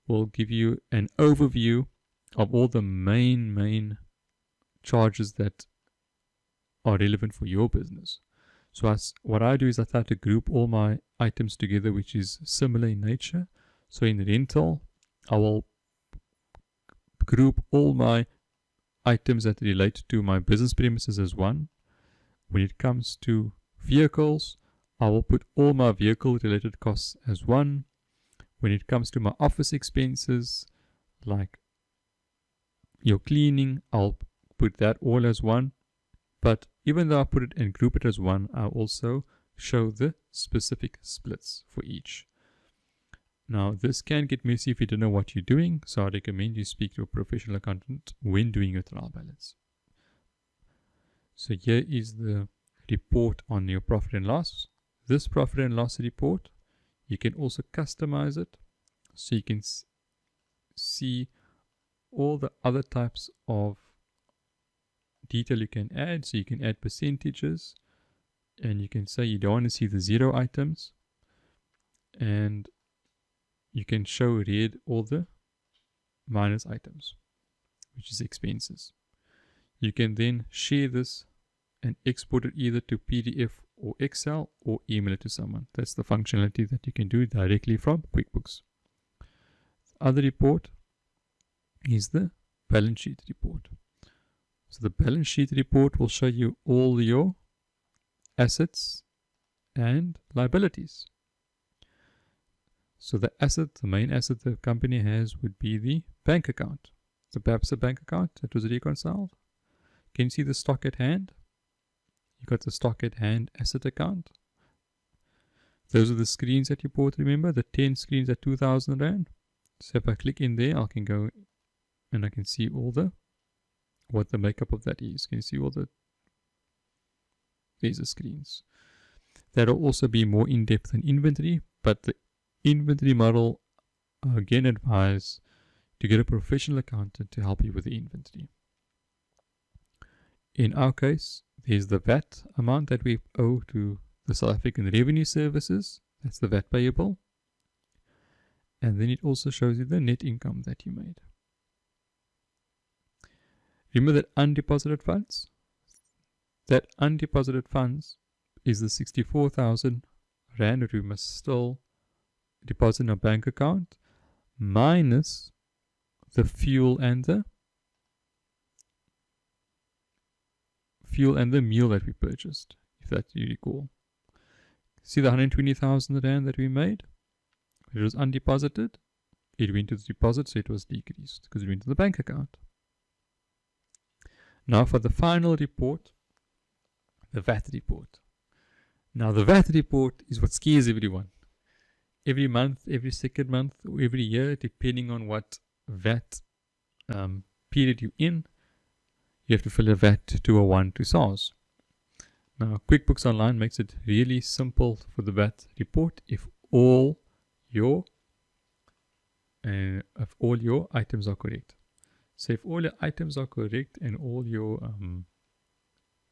will give you an overview of all the main charges that are relevant for your business. So what I do is I try to group all my items together which is similar in nature. So in rental, I will group all my items that relate to my business premises as one. When it comes to vehicles, I will put all my vehicle related costs as one. When it comes to my office expenses, like your cleaning, I'll put that all as one. But even though I put it and group it as one, I also show the specific splits for each. Now this can get messy if you don't know what you're doing, so I recommend you speak to a professional accountant when doing your trial balance. So here is the report on your profit and loss. This profit and loss report, you can also customize it so you can see all the other types of detail you can add. So you can add percentages, and you can say you don't want to see the zero items, and you can show red all the minus items, which is expenses. You can then share this and export it either to PDF or Excel, or email it to someone. That's the functionality that you can do directly from QuickBooks. The other report is the balance sheet report. So the balance sheet report will show you all your assets and liabilities. So the main asset the company has would be the bank account. So perhaps a bank account that was reconciled. Can you see the stock at hand? You got the stock at hand asset account. Those are the screens that you bought, remember? The 10 screens at 2,000 Rand. So if I click in there, I can go and I can see all what the makeup of that is. Can you see all there's the screens. That'll also be more in-depth than inventory, but the inventory model, I again advise to get a professional accountant to help you with the inventory. In our case, there's the VAT amount that we owe to the South African Revenue Services. That's the VAT payable. And then it also shows you the net income that you made. Remember that undeposited funds? That undeposited funds is the 64,000 Rand that we must still deposit in a bank account, minus the fuel and the meal that we purchased, if that you recall. See the 120,000 Rand that we made? It was undeposited. It went to the deposit, so it was decreased because it went to the bank account. Now for the final report, the VAT report. Now the VAT report is what scares everyone. Every month, every second month, or every year, depending on what VAT period you're in, you have to fill a VAT 201 to SARS. Now QuickBooks Online makes it really simple for the VAT report if all your items are correct. So if all your items are correct and all your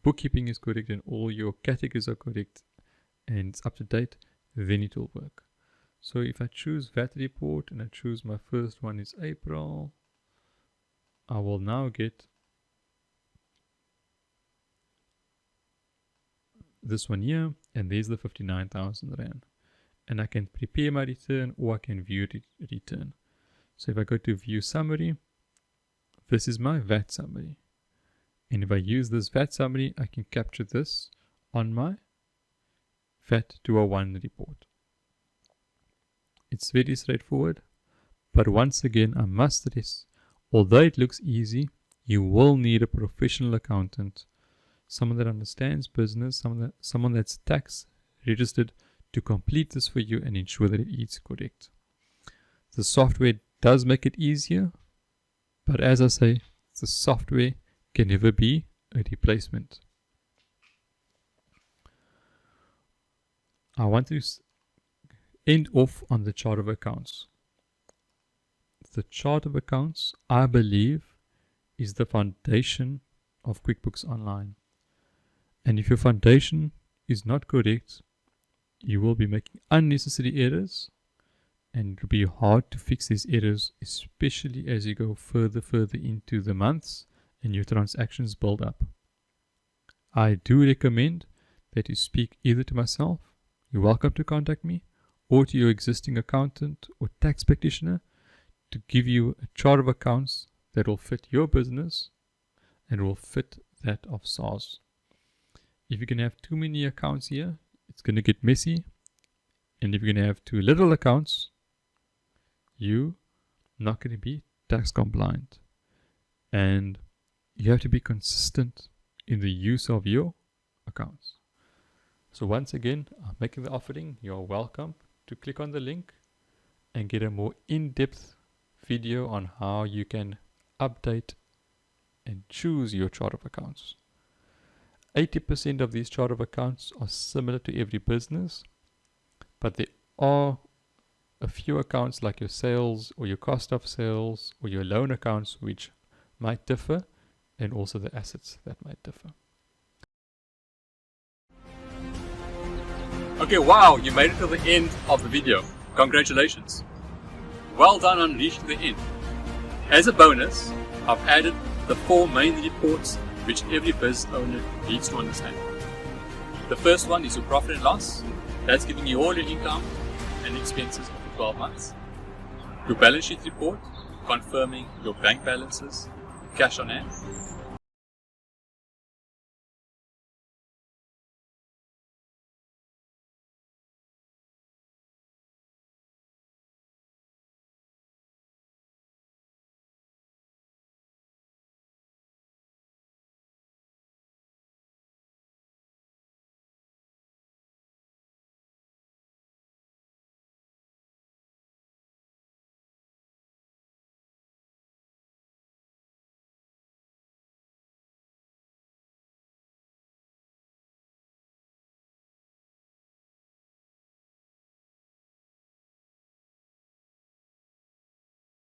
bookkeeping is correct and all your categories are correct and it's up to date, then it will work. So if I choose VAT report and I choose my first one is April, I will now get this one here, and there's the 59,000 Rand. And I can prepare my return or I can view return. So if I go to view summary, this is my VAT summary. And if I use this VAT summary, I can capture this on my VAT 201 report. It's very straightforward, but once again, I must stress, although it looks easy, you will need a professional accountant, someone that understands business, someone that's tax registered to complete this for you and ensure that it is correct. The software does make it easier, but as I say, the software can never be a replacement. I want to end off on the chart of accounts. The chart of accounts, I believe, is the foundation of QuickBooks Online. And if your foundation is not correct, you will be making unnecessary errors, and it will be hard to fix these errors, especially as you go further into the months and your transactions build up. I do recommend that you speak either to myself, you're welcome to contact me, or to your existing accountant or tax practitioner to give you a chart of accounts that will fit your business and will fit that of SARS. If you're going to have too many accounts here, it's going to get messy. And if you're going to have too little accounts, you're not going to be tax compliant. And you have to be consistent in the use of your accounts. So once again, I'm making the offering. You're welcome to click on the link and get a more in-depth video on how you can update and choose your chart of accounts. 80% of these chart of accounts are similar to every business, but there are a few accounts like your sales or your cost of sales or your loan accounts which might differ, and also the assets that might differ. Okay, wow, you made it to the end of the video. Congratulations. Well done on reaching the end. As a bonus, I've added the 4 main reports which every business owner needs to understand. The first one is your profit and loss. That's giving you all your income and expenses for 12 months. Your balance sheet report, confirming your bank balances, cash on hand.